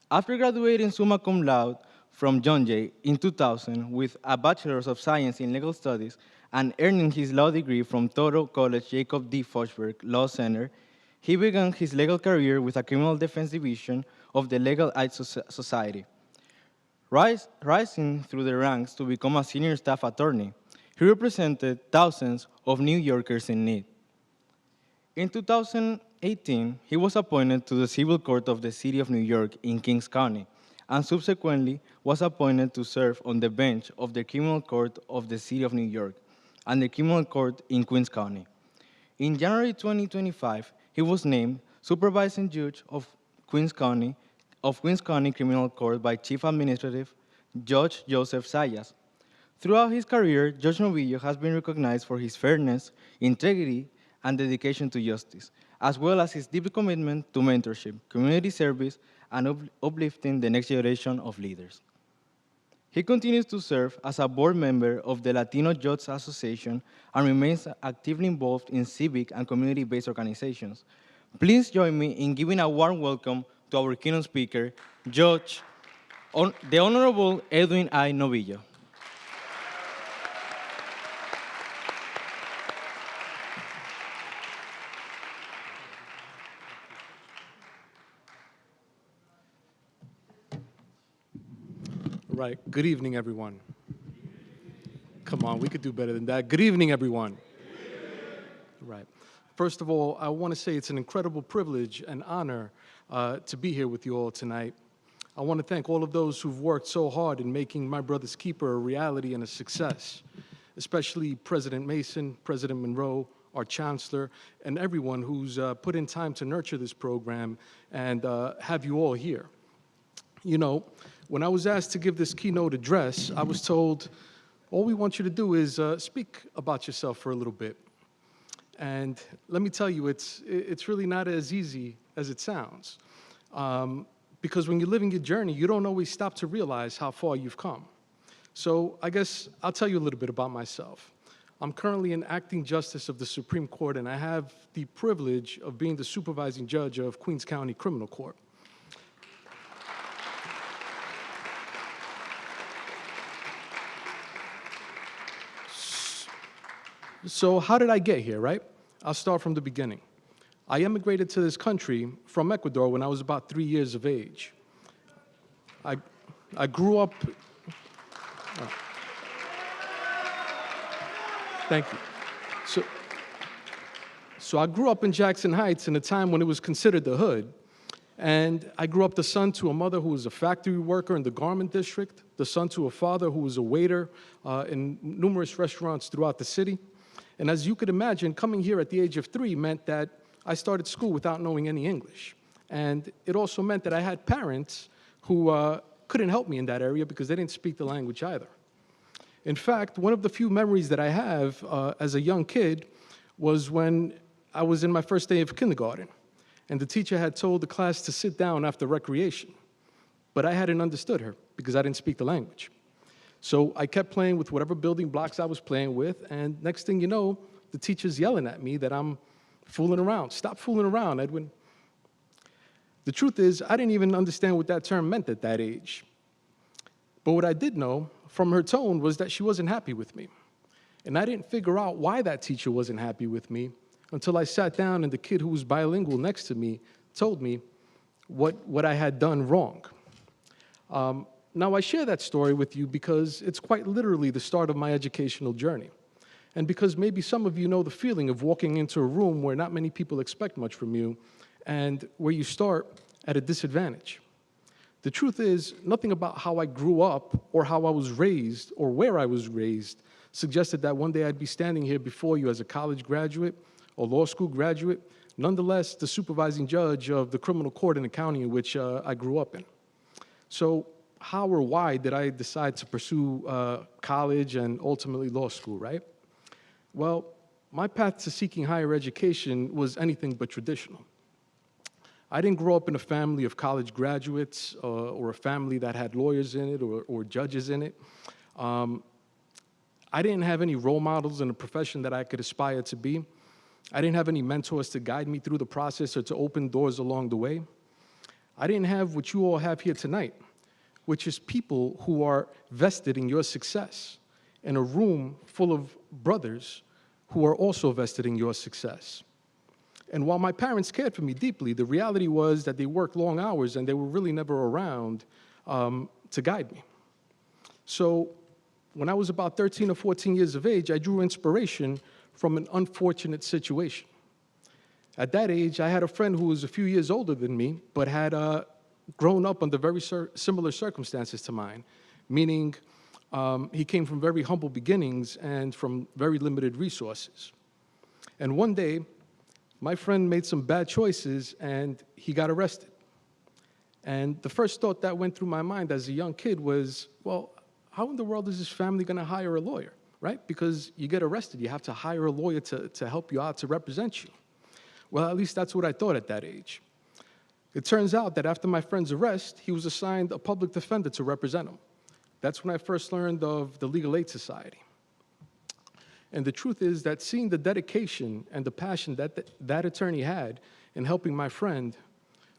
After graduating summa cum laude from John Jay in 2000 with a Bachelor's of Science in Legal Studies and earning his law degree from Toro College Jacob D. Fochberg Law Center, he began his legal career with a criminal defense division of the Legal Aid Society. Rising through the ranks to become a senior staff attorney, he represented thousands of New Yorkers in need. In 2018, he was appointed to the Civil Court of the City of New York in Kings County, and subsequently was appointed to serve on the bench of the Criminal Court of the City of New York and the Criminal Court in Queens County. In January 2025, he was named Supervising Judge of Queens County Criminal Court by Chief Administrative Judge Joseph Sayas. Throughout his career, Judge Novillo has been recognized for his fairness, integrity, and dedication to justice, as well as his deep commitment to mentorship, community service, and uplifting the next generation of leaders. He continues to serve as a board member of the Latino Judges Association and remains actively involved in civic and community-based organizations. Please join me in giving a warm welcome to our keynote speaker, Judge, the Honorable Edwin I. Novillo. Right. Good evening, everyone. Come on, we could do better than that. Good evening, everyone. Right. First of all, I want to say it's an incredible privilege and honor to be here with you all tonight. I want to thank all of those who've worked so hard in making My Brother's Keeper a reality and a success, especially President Mason, President Monroe, our Chancellor, and everyone who's put in time to nurture this program and have you all here. You know, when I was asked to give this keynote address, I was told, all we want you to do is speak about yourself for a little bit. And let me tell you, it's really not as easy as it sounds. Because when you're living your journey, you don't always stop to realize how far you've come. So I guess I'll tell you a little bit about myself. I'm currently an acting justice of the Supreme Court, and I have the privilege of being the supervising judge of Queens County Criminal Court. So how did I get here, right? I'll start from the beginning. I immigrated to this country from Ecuador when I was about 3 years of age. I grew up... Thank you. So I grew up in Jackson Heights in a time when it was considered the hood. And I grew up the son to a mother who was a factory worker in the garment district, the son to a father who was a waiter in numerous restaurants throughout the city. And as you could imagine, coming here at the age of 3 meant that I started school without knowing any English. And it also meant that I had parents who couldn't help me in that area because they didn't speak the language either. In fact, one of the few memories that I have as a young kid was when I was in my first day of kindergarten, and the teacher had told the class to sit down after recreation. But I hadn't understood her because I didn't speak the language. So I kept playing with whatever building blocks I was playing with, and next thing you know, the teacher's yelling at me that I'm fooling around. Stop fooling around, Edwin. The truth is, I didn't even understand what that term meant at that age. But what I did know from her tone was that she wasn't happy with me. And I didn't figure out why that teacher wasn't happy with me until I sat down and the kid who was bilingual next to me told me what I had done wrong. Now, I share that story with you because it's quite literally the start of my educational journey. And because maybe some of you know the feeling of walking into a room where not many people expect much from you and where you start at a disadvantage. The truth is, nothing about how I grew up or how I was raised or where I was raised suggested that one day I'd be standing here before you as a college graduate or law school graduate, nonetheless the supervising judge of the criminal court in the county in which I grew up in. So how or why did I decide to pursue college and ultimately law school, right? Well, my path to seeking higher education was anything but traditional. I didn't grow up in a family of college graduates or a family that had lawyers in it or judges in it. I didn't have any role models in a profession that I could aspire to be. I didn't have any mentors to guide me through the process or to open doors along the way. I didn't have what you all have here tonight, which is people who are vested in your success, in a room full of brothers who are also vested in your success. And while my parents cared for me deeply, the reality was that they worked long hours and they were really never around to guide me. So when I was about 13 or 14 years of age, I drew inspiration from an unfortunate situation. At that age, I had a friend who was a few years older than me, but had grown up under very similar circumstances to mine, meaning he came from very humble beginnings and from very limited resources. And one day, my friend made some bad choices and he got arrested. And the first thought that went through my mind as a young kid was, well, how in the world is this family going to hire a lawyer, right? Because you get arrested, you have to hire a lawyer to help you out, to represent you. Well, at least that's what I thought at that age. It turns out that after my friend's arrest, he was assigned a public defender to represent him. That's when I first learned of the Legal Aid Society. And the truth is that seeing the dedication and the passion that that attorney had in helping my friend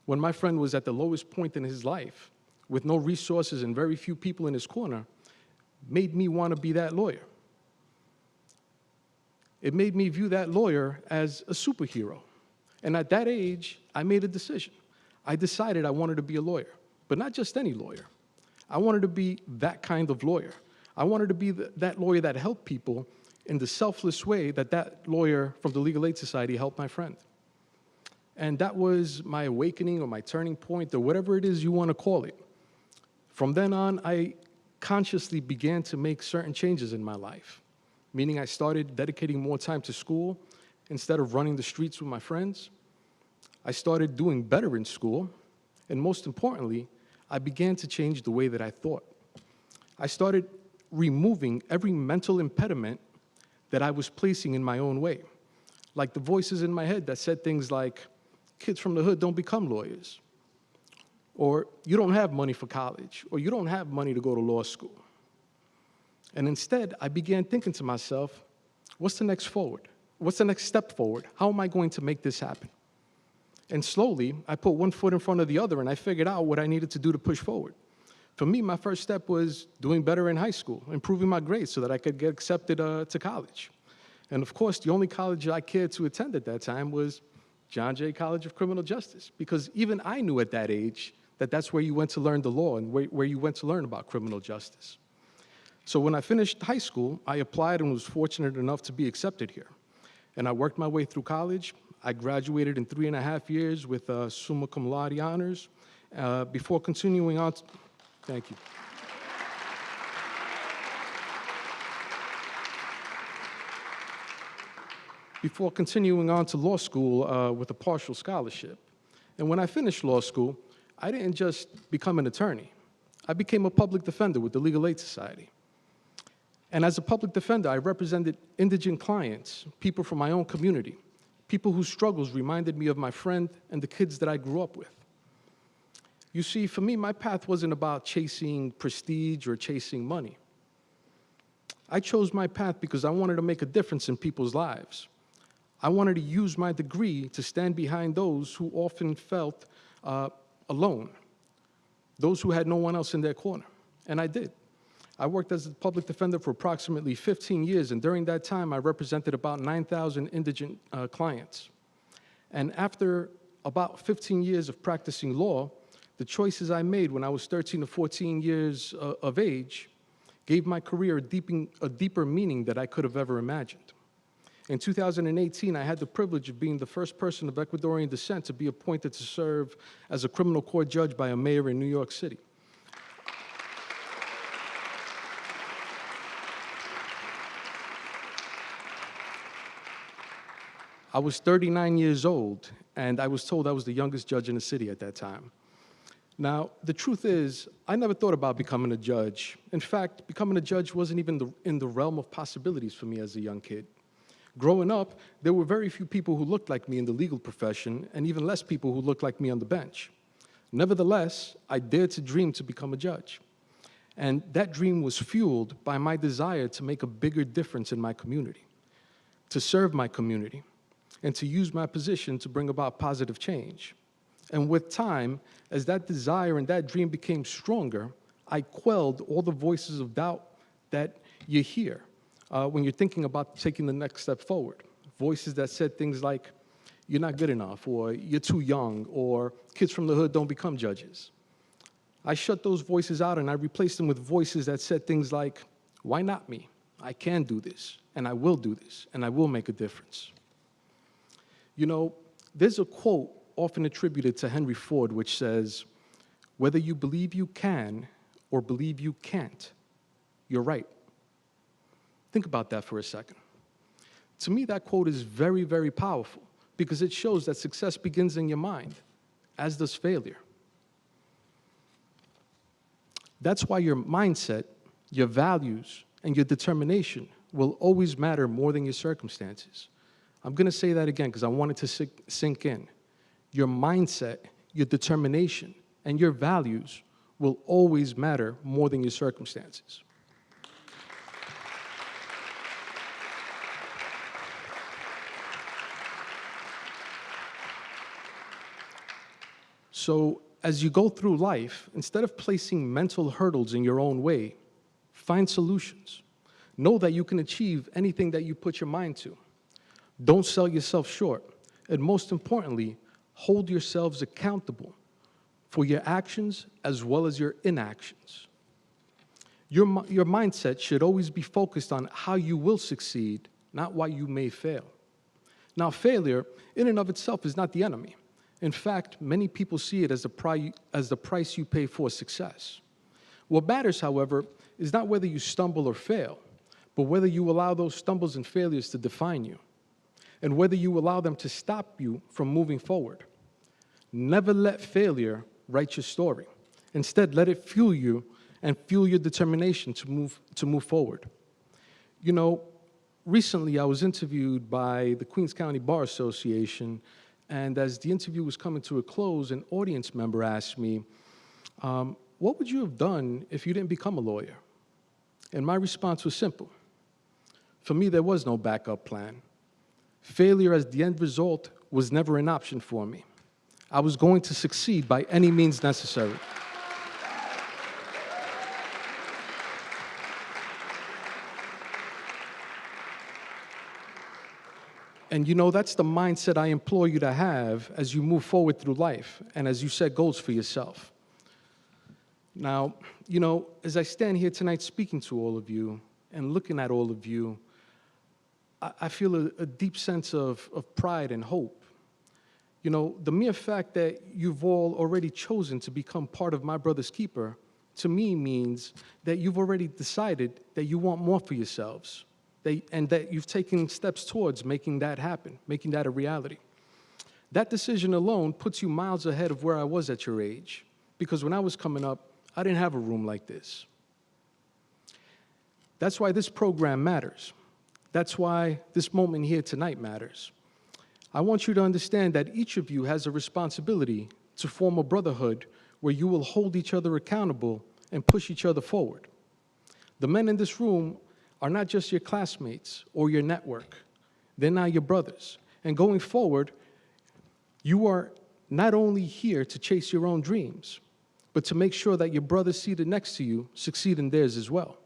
when my friend was at the lowest point in his life, with no resources and very few people in his corner, made me want to be that lawyer. It made me view that lawyer as a superhero. And at that age, I made a decision. I decided I wanted to be a lawyer, but not just any lawyer. I wanted to be that kind of lawyer. I wanted to be that lawyer that helped people in the selfless way that that lawyer from the Legal Aid Society helped my friend. And that was my awakening or my turning point or whatever it is you want to call it. From then on, I consciously began to make certain changes in my life, meaning I started dedicating more time to school instead of running the streets with my friends. I started doing better in school, and most importantly, I began to change the way that I thought. I started removing every mental impediment that I was placing in my own way, like the voices in my head that said things like, kids from the hood don't become lawyers, or you don't have money for college, or you don't have money to go to law school. And instead, I began thinking to myself, what's the next forward? What's the next step forward? How am I going to make this happen? And slowly, I put one foot in front of the other, and I figured out what I needed to do to push forward. For me, my first step was doing better in high school, improving my grades so that I could get accepted to college. And of course, the only college I cared to attend at that time was John Jay College of Criminal Justice, because even I knew at that age that that's where you went to learn the law and where you went to learn about criminal justice. So when I finished high school, I applied and was fortunate enough to be accepted here. And I worked my way through college. I graduated in 3.5 years with summa cum laude honors before continuing on. Thank you. Before continuing on to law school with a partial scholarship. And when I finished law school, I didn't just become an attorney. I became a public defender with the Legal Aid Society. And as a public defender, I represented indigent clients, people from my own community, people whose struggles reminded me of my friend and the kids that I grew up with. You see, for me, my path wasn't about chasing prestige or chasing money. I chose my path because I wanted to make a difference in people's lives. I wanted to use my degree to stand behind those who often felt alone, those who had no one else in their corner, and I did. I worked as a public defender for approximately 15 years, and during that time, I represented about 9,000 indigent clients. And after about 15 years of practicing law, the choices I made when I was 13 to 14 years of age gave my career a deeper meaning that I could have ever imagined. In 2018, I had the privilege of being the first person of Ecuadorian descent to be appointed to serve as a criminal court judge by a mayor in New York City. I was 39 years old, and I was told I was the youngest judge in the city at that time. Now, the truth is, I never thought about becoming a judge. In fact, becoming a judge wasn't even in the realm of possibilities for me as a young kid. Growing up, there were very few people who looked like me in the legal profession, and even less people who looked like me on the bench. Nevertheless, I dared to dream to become a judge. And that dream was fueled by my desire to make a bigger difference in my community, to serve my community, and to use my position to bring about positive change. And with time, as that desire and that dream became stronger, I quelled all the voices of doubt that you hear when you're thinking about taking the next step forward. Voices that said things like, you're not good enough, or you're too young, or kids from the hood don't become judges. I shut those voices out and I replaced them with voices that said things like, why not me? I can do this, and I will do this, and I will make a difference. You know, there's a quote often attributed to Henry Ford which says, whether you believe you can or believe you can't, you're right. Think about that for a second. To me, that quote is very, very powerful because it shows that success begins in your mind, as does failure. That's why your mindset, your values, and your determination will always matter more than your circumstances. I'm going to say that again because I want it to sink in. Your mindset, your determination, and your values will always matter more than your circumstances. So as you go through life, instead of placing mental hurdles in your own way, find solutions. Know that you can achieve anything that you put your mind to. Don't sell yourself short. And most importantly, hold yourselves accountable for your actions as well as your inactions. Your mindset should always be focused on how you will succeed, not why you may fail. Now, failure in and of itself is not the enemy. In fact, many people see it as the price you pay for success. What matters, however, is not whether you stumble or fail, but whether you allow those stumbles and failures to define you, and whether you allow them to stop you from moving forward. Never let failure write your story. Instead, let it fuel you and fuel your determination to move forward. You know, recently I was interviewed by the Queens County Bar Association, and as the interview was coming to a close, an audience member asked me, what would you have done if you didn't become a lawyer? And my response was simple. For me, there was no backup plan. Failure as the end result was never an option for me. I was going to succeed by any means necessary. And you know, that's the mindset I implore you to have as you move forward through life and as you set goals for yourself. Now, you know, as I stand here tonight speaking to all of you and looking at all of you, I feel a deep sense of pride and hope. You know, the mere fact that you've all already chosen to become part of My Brother's Keeper, to me means that you've already decided that you want more for yourselves, and that you've taken steps towards making that happen, making that a reality. That decision alone puts you miles ahead of where I was at your age, because when I was coming up, I didn't have a room like this. That's why this program matters. That's why this moment here tonight matters. I want you to understand that each of you has a responsibility to form a brotherhood where you will hold each other accountable and push each other forward. The men in this room are not just your classmates or your network. They're now your brothers. And going forward, you are not only here to chase your own dreams, but to make sure that your brothers seated next to you succeed in theirs as well.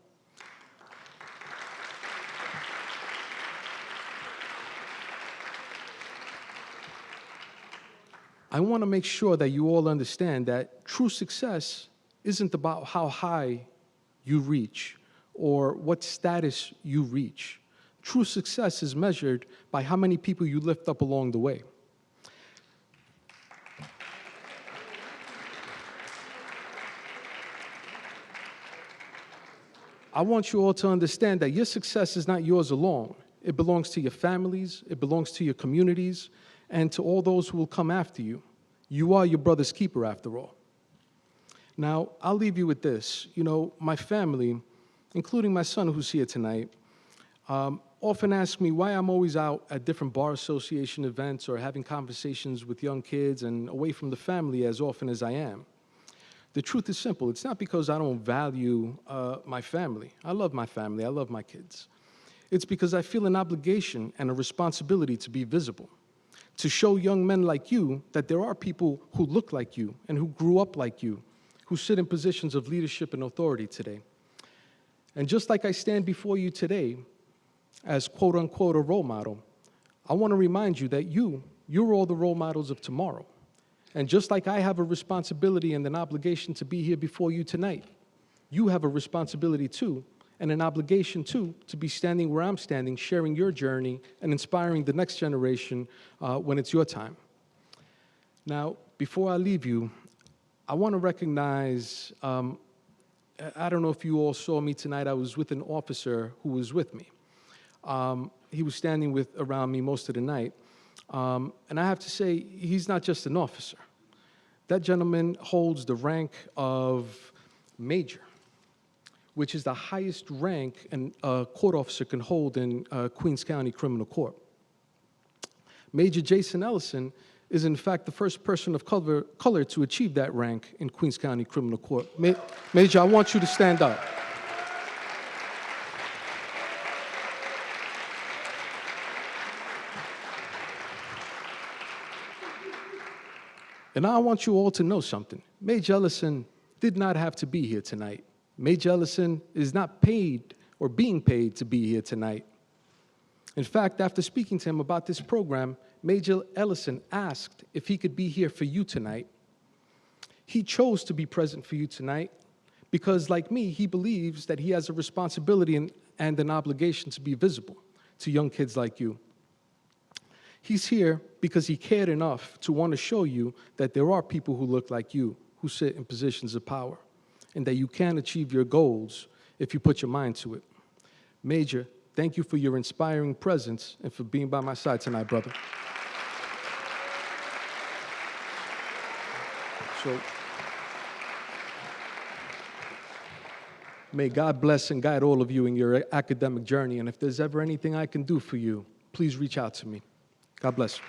I want to make sure that you all understand that true success isn't about how high you reach or what status you reach. True success is measured by how many people you lift up along the way. I want you all to understand that your success is not yours alone. It belongs to your families, it belongs to your communities, and to all those who will come after you. You are your brother's keeper, after all. Now, I'll leave you with this. You know, my family, including my son who's here tonight, often ask me why I'm always out at different bar association events or having conversations with young kids and away from the family as often as I am. The truth is simple. It's not because I don't value my family. I love my family. I love my kids. It's because I feel an obligation and a responsibility to be visible, to show young men like you that there are people who look like you and who grew up like you, who sit in positions of leadership and authority today. And just like I stand before you today as quote-unquote a role model, I want to remind you that you're all the role models of tomorrow. And just like I have a responsibility and an obligation to be here before you tonight, you have a responsibility too, and an obligation too, to be standing where I'm standing, sharing your journey and inspiring the next generation when it's your time. Now, before I leave you, I want to recognize, I don't know if you all saw me tonight, I was with an officer who was with me. He was standing around me most of the night. And I have to say, he's not just an officer. That gentleman holds the rank of major, which is the highest rank a court officer can hold in Queens County Criminal Court. Major Jason Ellison is in fact the first person of color to achieve that rank in Queens County Criminal Court. Major, I want you to stand up. And I want you all to know something. Major Ellison did not have to be here tonight. Major Ellison is not paid or being paid to be here tonight. In fact, after speaking to him about this program, Major Ellison asked if he could be here for you tonight. He chose to be present for you tonight because, like me, he believes that he has a responsibility and an obligation to be visible to young kids like you. He's here because he cared enough to want to show you that there are people who look like you, who sit in positions of power, and that you can achieve your goals if you put your mind to it. Major, thank you for your inspiring presence and for being by my side tonight, brother. So, may God bless and guide all of you in your academic journey, and if there's ever anything I can do for you, please reach out to me. God bless you.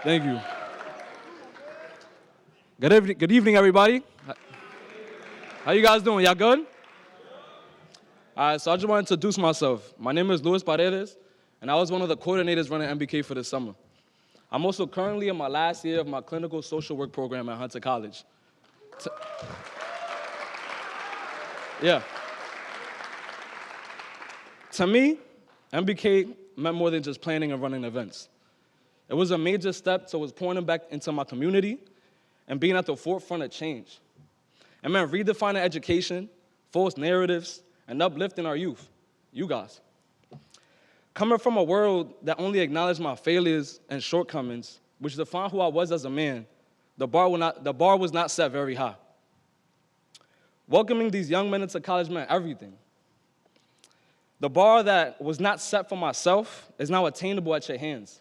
Thank you. Good evening, everybody. How you guys doing? Y'all good? All right, so I just want to introduce myself. My name is Luis Paredes, and I was one of the coordinators running MBK for this summer. I'm also currently in my last year of my clinical social work program at Hunter College. Yeah. To me, MBK meant more than just planning and running events. It was a major step towards pouring back into my community and being at the forefront of change. It meant redefining education, false narratives, and uplifting our youth, you guys. Coming from a world that only acknowledged my failures and shortcomings, which defined who I was as a man, the bar was not set very high. Welcoming these young men into college meant everything. The bar that was not set for myself is now attainable at your hands.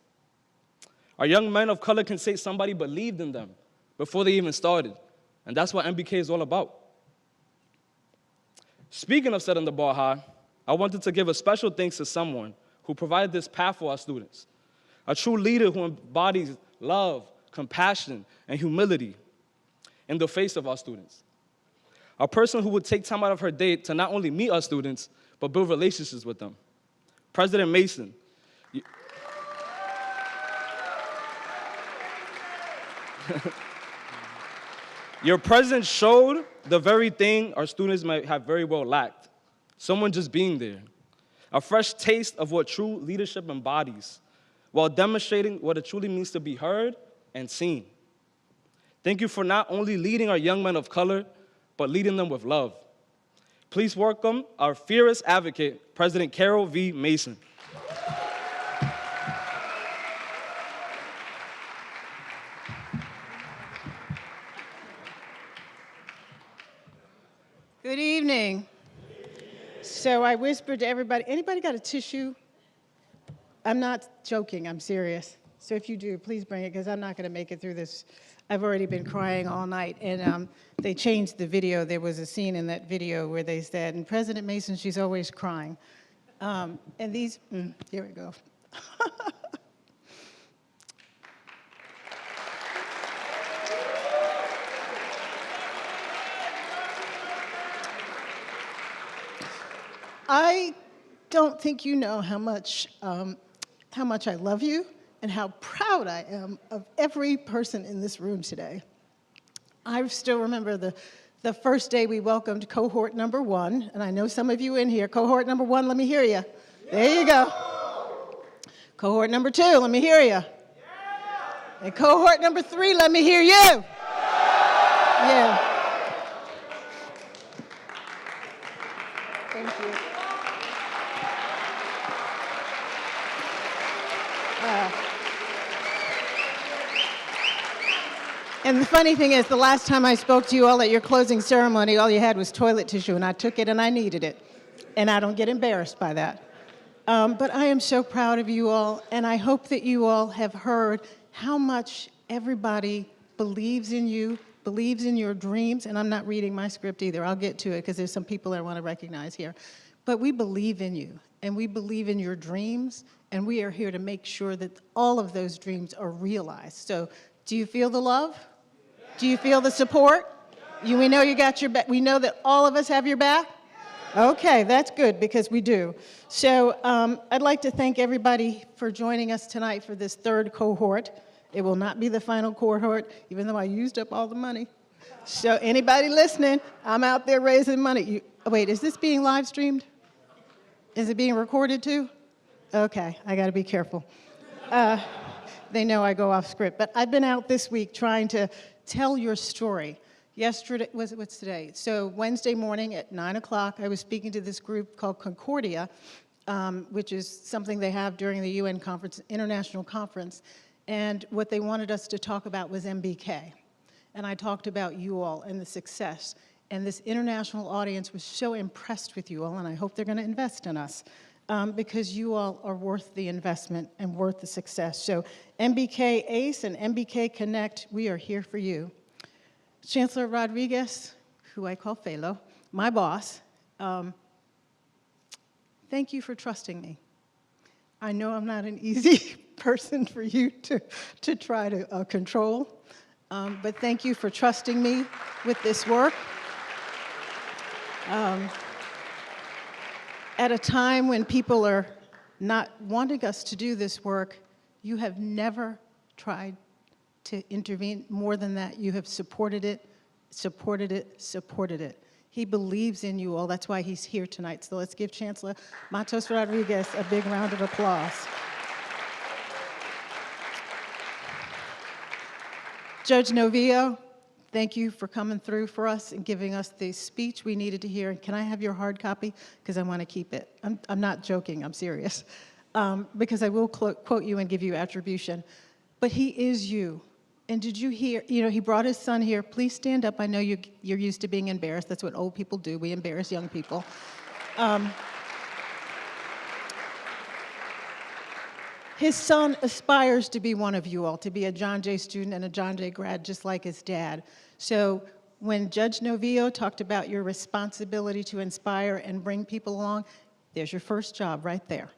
Our young men of color can say somebody believed in them before they even started, and that's what MBK is all about. Speaking of setting the bar high, I wanted to give a special thanks to someone who provided this path for our students, a true leader who embodies love, compassion, and humility in the face of our students. A person who would take time out of her day to not only meet our students, but build relationships with them. President Mason. Your presence showed the very thing our students might have very well lacked. Someone just being there. A fresh taste of what true leadership embodies, while demonstrating what it truly means to be heard and seen. Thank you for not only leading our young men of color, but leading them with love. Please welcome our fearless advocate, President Carol V. Mason. Good evening. So I whispered to everybody, anybody got a tissue? I'm not joking, I'm serious. So if you do, please bring it, because I'm not going to make it through this. I've already been crying all night. And they changed the video. There was a scene in that video where they said, and President Mason, she's always crying. And these, here we go. I don't think you know how much I love you and how proud I am of every person in this room today. I still remember the first day we welcomed cohort number 1, and I know some of you in here. Cohort number 1, let me hear you. There you go. Cohort number 2, let me hear you. And cohort number 3, let me hear you. Yeah. Thank you. And the funny thing is, the last time I spoke to you all at your closing ceremony, all you had was toilet tissue, and I took it and I needed it. And I don't get embarrassed by that. But I am so proud of you all, and I hope that you all have heard how much everybody believes in you, believes in your dreams, and I'm not reading my script either. I'll get to it because there's some people I want to recognize here. But we believe in you, and we believe in your dreams, and we are here to make sure that all of those dreams are realized. So do you feel the love? Do you feel the support? We know you got your back. We know that all of us have your back? Okay, that's good because we do. So I'd like to thank everybody for joining us tonight for this third cohort. It will not be the final cohort, even though I used up all the money. So anybody listening, I'm out there raising money. Wait, is this being live streamed? Is it being recorded too? Okay, I got to be careful. They know I go off script. But I've been out this week trying to tell your story. Yesterday, what's today? So Wednesday morning at 9 o'clock, I was speaking to this group called Concordia, which is something they have during the UN conference, international conference. And what they wanted us to talk about was MBK. And I talked about you all and the success. And this international audience was so impressed with you all, and I hope they're going to invest in us because you all are worth the investment and worth the success. So MBK ACE and MBK Connect, we are here for you. Chancellor Rodriguez, who I call Phalo, my boss, thank you for trusting me. I know I'm not an easy person for you to try to control, but thank you for trusting me with this work. At a time when people are not wanting us to do this work, you have never tried to intervene. More than that, you have supported it, supported it, supported it. He believes in you all. That's why he's here tonight. So let's give Chancellor Matos Rodriguez a big round of applause. Judge Novillo, thank you for coming through for us and giving us the speech we needed to hear. And can I have your hard copy? Because I want to keep it. I'm not joking. I'm serious. Because I will quote you and give you attribution. But he is you. And did you hear, he brought his son here. Please stand up. I know you're used to being embarrassed. That's what old people do. We embarrass young people. His son aspires to be one of you all, to be a John Jay student and a John Jay grad, just like his dad. So when Judge Novillo talked about your responsibility to inspire and bring people along, there's your first job right there.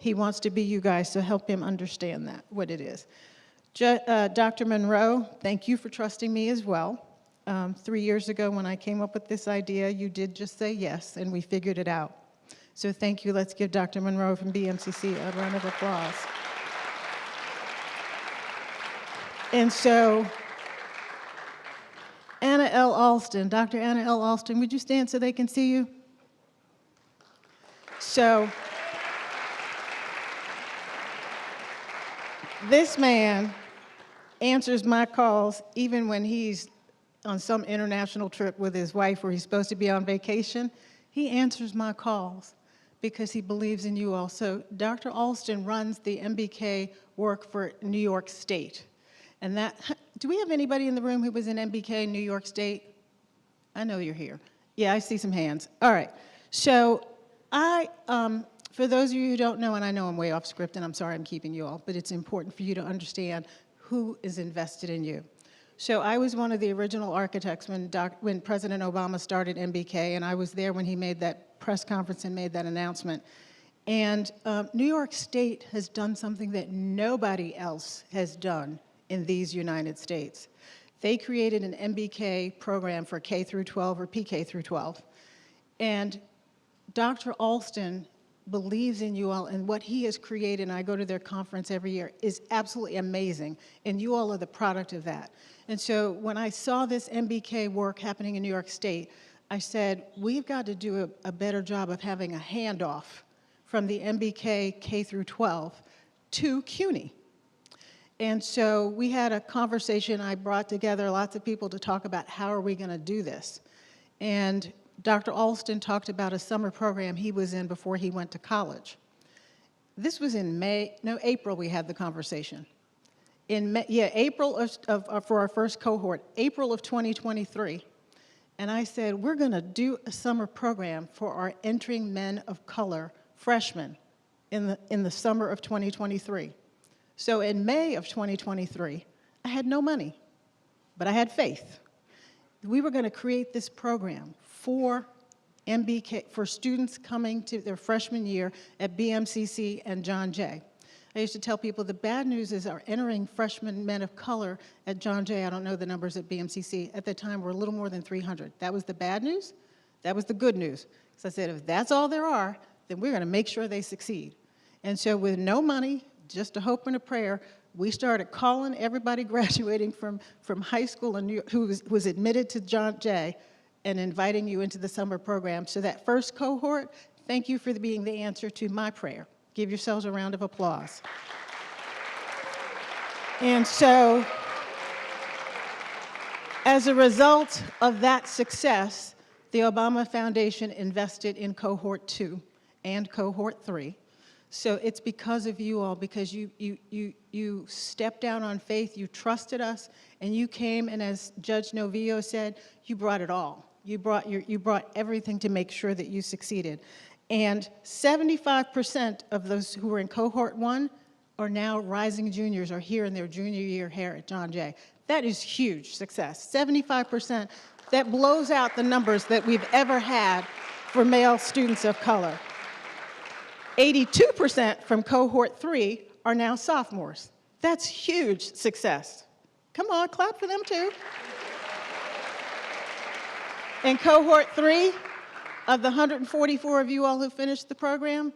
He wants to be you guys, so help him understand that, what it is. Dr. Monroe, thank you for trusting me as well. 3 years ago when I came up with this idea, you did just say yes, and we figured it out. So thank you. Let's give Dr. Monroe from BMCC a round of applause. And so, Anna L. Alston, Dr. Anna L. Alston, would you stand so they can see you? So, this man answers my calls even when he's on some international trip with his wife where he's supposed to be on vacation. He answers my calls because he believes in you all. So Dr. Alston runs the MBK work for New York State. And do we have anybody in the room who was in MBK New York State? I know you're here. Yeah, I see some hands. All right. So for those of you who don't know, and I know I'm way off script, and I'm sorry I'm keeping you all, but it's important for you to understand who is invested in you. So I was one of the original architects when President Obama started MBK, and I was there when he made that press conference and made that announcement. And New York State has done something that nobody else has done in these United States. They created an MBK program for K through 12 or PK through 12. And Dr. Alston believes in you all, and what he has created, and I go to their conference every year, is absolutely amazing, and you all are the product of that. And so when I saw this MBK work happening in New York State, I said, we've got to do a better job of having a handoff from the MBK K through 12 to CUNY. And so we had a conversation. I brought together lots of people to talk about how are we going to do this. And Dr. Alston talked about a summer program he was in before he went to college. This was in April we had the conversation. For our first cohort, April of 2023. And I said, we're going to do a summer program for our entering men of color freshmen in the summer of 2023. So in May of 2023, I had no money, but I had faith. We were going to create this program for MBK, for students coming to their freshman year at BMCC and John Jay. I used to tell people the bad news is our entering freshmen men of color at John Jay, I don't know the numbers at BMCC, at the time were a little more than 300. That was the bad news. That was the good news. So I said, if that's all there are, then we're going to make sure they succeed. And so with no money, just a hope and a prayer, we started calling everybody graduating from high school in New York, who was admitted to John Jay, and inviting you into the summer program. So that first cohort, thank you for being the answer to my prayer. Give yourselves a round of applause. And so, as a result of that success, the Obama Foundation invested in cohort 2 and cohort 3. So it's because of you all, because you stepped out on faith, you trusted us, and you came, and as Judge Novillo said, you brought it all. You brought everything to make sure that you succeeded. And 75% of those who were in cohort 1 are now rising juniors, or here in their junior year here at John Jay. That is huge success. 75%, that blows out the numbers that we've ever had for male students of color. 82% from cohort 3 are now sophomores. That's huge success. Come on, clap for them too. In cohort 3, of the 144 of you all who finished the program,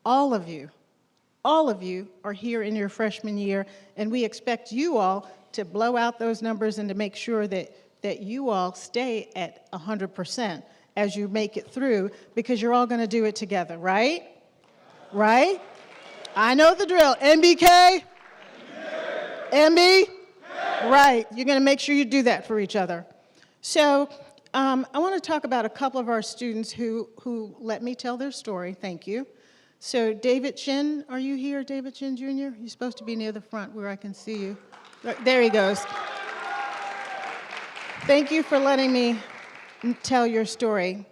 all of you are here in your freshman year, and we expect you all to blow out those numbers and to make sure that you all stay at 100% as you make it through, because you're all going to do it together, right? Right? I know the drill. MBK? MB? Right. You're going to make sure you do that for each other. So I want to talk about a couple of our students who let me tell their story. Thank you. So David Chin, are you here, David Chin Jr.? You're supposed to be near the front where I can see you. There he goes. Thank you for letting me tell your story.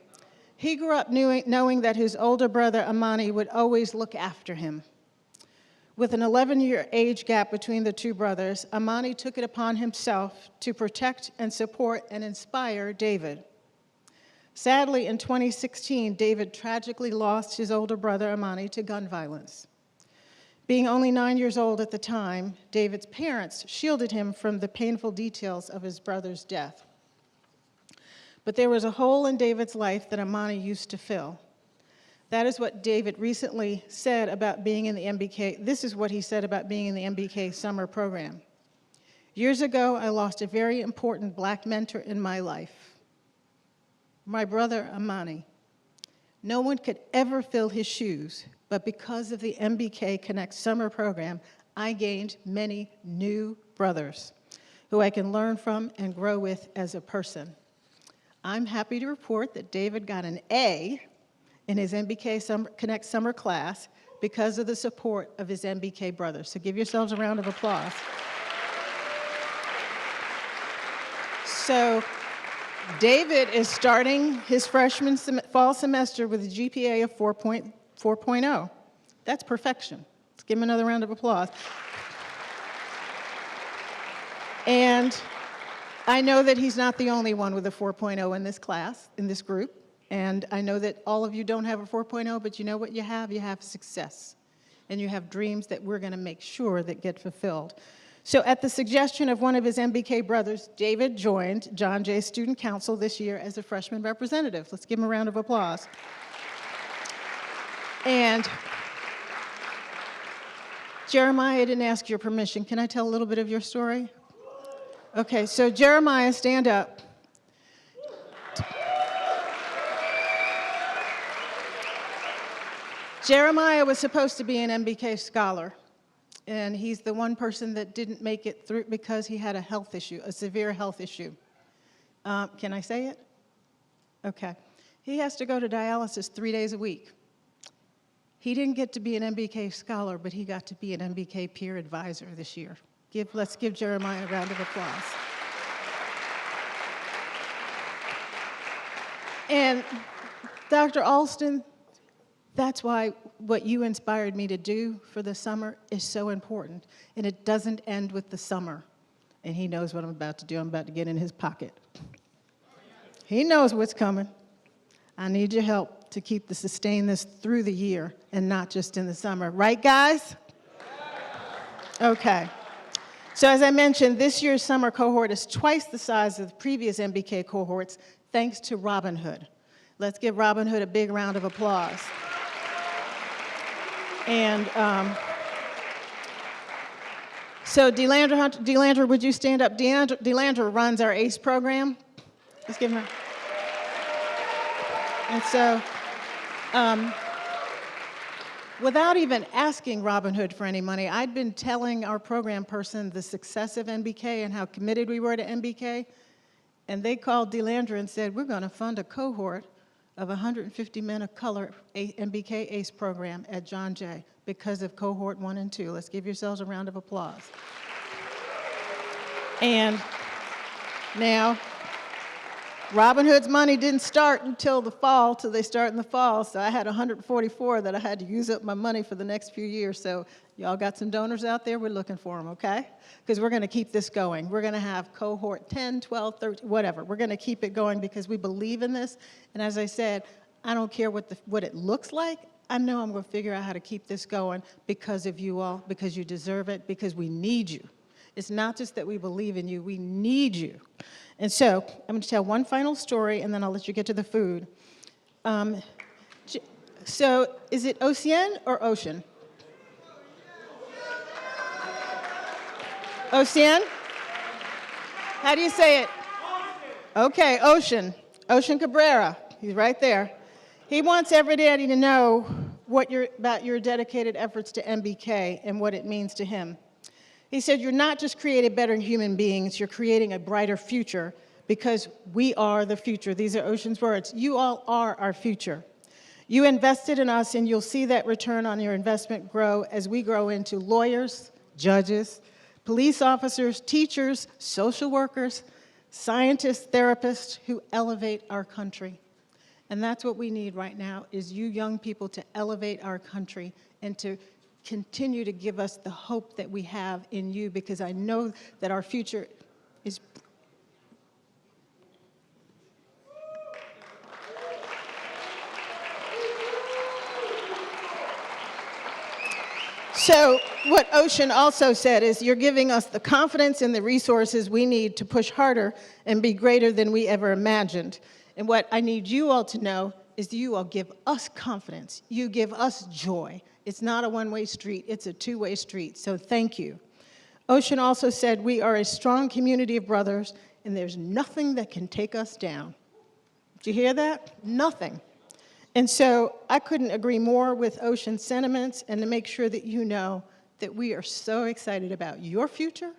He grew up knowing that his older brother, Amani, would always look after him. With an 11-year age gap between the two brothers, Amani took it upon himself to protect and support and inspire David. Sadly, in 2016, David tragically lost his older brother, Amani, to gun violence. Being only 9 years old at the time, David's parents shielded him from the painful details of his brother's death. But there was a hole in David's life that Amani used to fill. That is what David recently said about being in the MBK. This is what he said about being in the MBK summer program. Years ago, I lost a very important Black mentor in my life, my brother Amani. No one could ever fill his shoes, but because of the MBK Connect summer program, I gained many new brothers who I can learn from and grow with as a person. I'm happy to report that David got an A in his MBK Connect summer class because of the support of his MBK brothers. So give yourselves a round of applause. So David is starting his freshman fall semester with a GPA of 4.0. That's perfection. Let's give him another round of applause. And I know that he's not the only one with a 4.0 in this class, in this group. And I know that all of you don't have a 4.0, but you know what you have? You have success. And you have dreams that we're going to make sure that get fulfilled. So at the suggestion of one of his MBK brothers, David joined John Jay Student Council this year as a freshman representative. Let's give him a round of applause. And Jeremiah, I didn't ask your permission. Can I tell a little bit of your story? Okay, so Jeremiah, stand up. Jeremiah was supposed to be an MBK scholar, and he's the one person that didn't make it through because he had a health issue, a severe health issue. Can I say it? Okay. He has to go to dialysis 3 days a week. He didn't get to be an MBK scholar, but he got to be an MBK peer advisor this year. Let's give Jeremiah a round of applause. And Dr. Alston, that's why what you inspired me to do for the summer is so important. And it doesn't end with the summer. And he knows what I'm about to do. I'm about to get in his pocket. He knows what's coming. I need your help to sustain this through the year and not just in the summer. Right, guys? Okay. So as I mentioned, this year's summer cohort is twice the size of the previous MBK cohorts, thanks to Robinhood. Let's give Robinhood a big round of applause. And so Delandra, would you stand up? Delandra runs our ACE program. Let's give him a... And so, without even asking Robinhood for any money, I'd been telling our program person the success of MBK and how committed we were to MBK, and they called Delandra and said, we're going to fund a cohort of 150 men of color MBK ACE program at John Jay because of cohort 1 and 2. Let's give yourselves a round of applause. And now, Robinhood's money didn't start until the fall, till they start in the fall, so I had 144 that I had to use up my money for the next few years. So y'all got some donors out there? We're looking for them, okay? Because we're going to keep this going. We're going to have cohort 10, 12, 13, whatever. We're going to keep it going because we believe in this. And as I said, I don't care what it looks like. I know I'm going to figure out how to keep this going because of you all, because you deserve it, because we need you. It's not just that we believe in you, we need you. And so I'm going to tell one final story, and then I'll let you get to the food. So is it Ocean or Ocean? Ocean? How do you say it? Okay, Ocean. Ocean Cabrera. He's right there. He wants everybody to know about your dedicated efforts to MBK and what it means to him. He said, you're not just creating better human beings, you're creating a brighter future because we are the future. These are Ocean's words. You all are our future. You invested in us, and you'll see that return on your investment grow as we grow into lawyers, judges, police officers, teachers, social workers, scientists, therapists who elevate our country. And that's what we need right now, is you young people to elevate our country and to continue to give us the hope that we have in you, because I know that our future is... So what Ocean also said is, you're giving us the confidence and the resources we need to push harder and be greater than we ever imagined. And what I need you all to know is you all give us confidence. You give us joy. It's not a one-way street, it's a two-way street, so thank you. Ocean also said, we are a strong community of brothers, and there's nothing that can take us down. Did you hear that? Nothing. And so I couldn't agree more with Ocean's sentiments, and to make sure that you know that we are so excited about your future,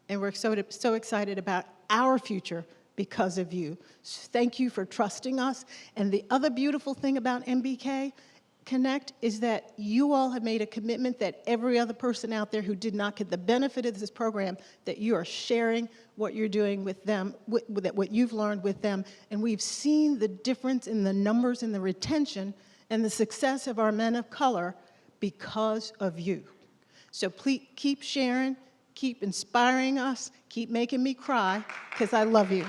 and we're so excited about our future because of you. So thank you for trusting us. And the other beautiful thing about MBK Connect is that you all have made a commitment that every other person out there who did not get the benefit of this program, that you are sharing what you're doing with them, what you've learned with them. And we've seen the difference in the numbers and the retention and the success of our men of color because of you. So please keep sharing, keep inspiring us, keep making me cry, because I love you.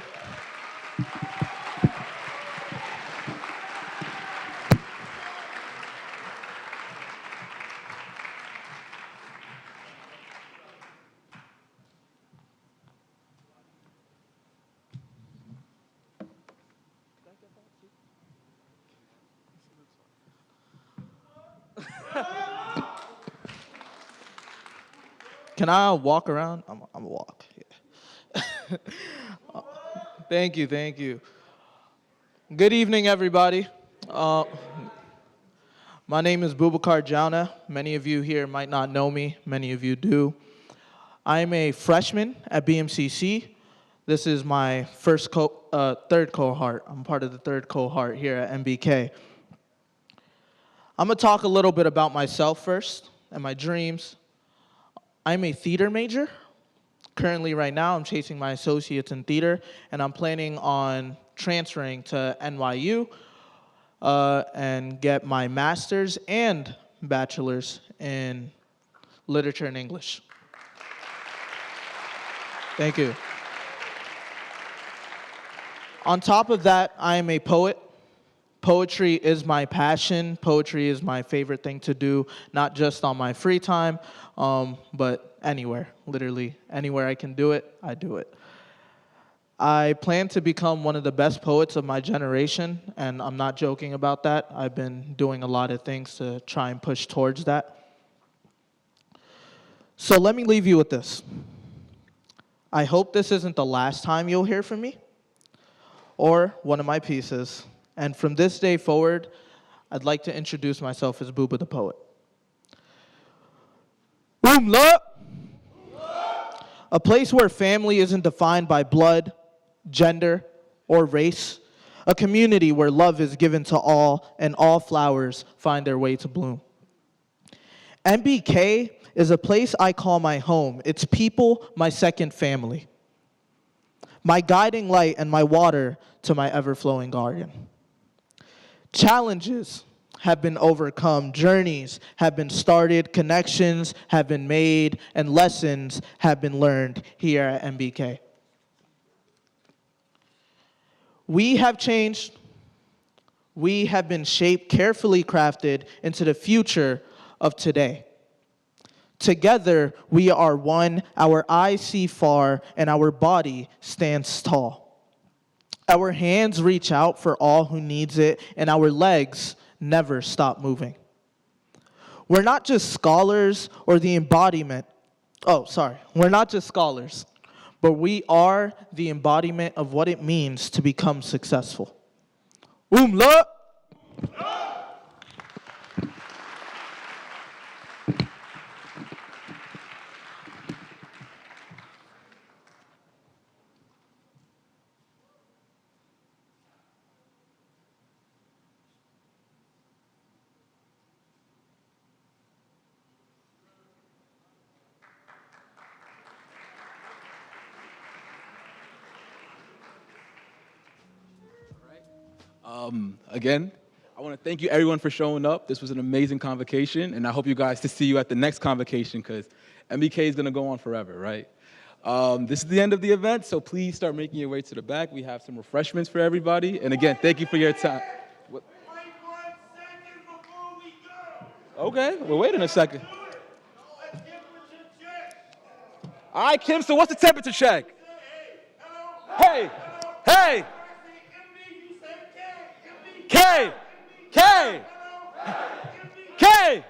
Can I walk around? I'm gonna walk. Yeah. Thank you, thank you. Good evening, everybody. My name is Boubacar Jauna. Many of you here might not know me. Many of you do. I'm a freshman at BMCC. This is my third cohort. I'm part of the third cohort here at MBK. I'm gonna talk a little bit about myself first and my dreams. I'm a theater major. Currently, right now, I'm chasing my associates in theater, and I'm planning on transferring to NYU and get my master's and bachelor's in literature and English. Thank you. On top of that, I am a poet. Poetry is my passion. Poetry is my favorite thing to do, not just on my free time, but anywhere, literally anywhere I can do it, I do it. I plan to become one of the best poets of my generation, and I'm not joking about that. I've been doing a lot of things to try and push towards that. So let me leave you with this. I hope this isn't the last time you'll hear from me or one of my pieces. And from this day forward, I'd like to introduce myself as Booba the Poet. Oomla! A place where family isn't defined by blood, gender, or race. A community where love is given to all and all flowers find their way to bloom. MBK is a place I call my home. Its people, my second family. My guiding light and my water to my ever-flowing garden. Challenges have been overcome, journeys have been started, connections have been made, and lessons have been learned here at MBK. We have changed. We have been shaped, carefully crafted into the future of today. Together, we are one, our eyes see far, and our body stands tall. Our hands reach out for all who needs it, and our legs never stop moving. We're not just scholars or the embodiment. We're not just scholars, but we are the embodiment of what it means to become successful. Oomla! Again, I want to thank you everyone for showing up. This was an amazing convocation, and I hope you guys to see you at the next convocation because MBK is going to go on forever, right? This is the end of the event, so please start making your way to the back. We have some refreshments for everybody, and again, thank you for your time. What? Okay, we're waiting a second. All right, Kim, so what's the temperature check? Hey, hey! K! K! K!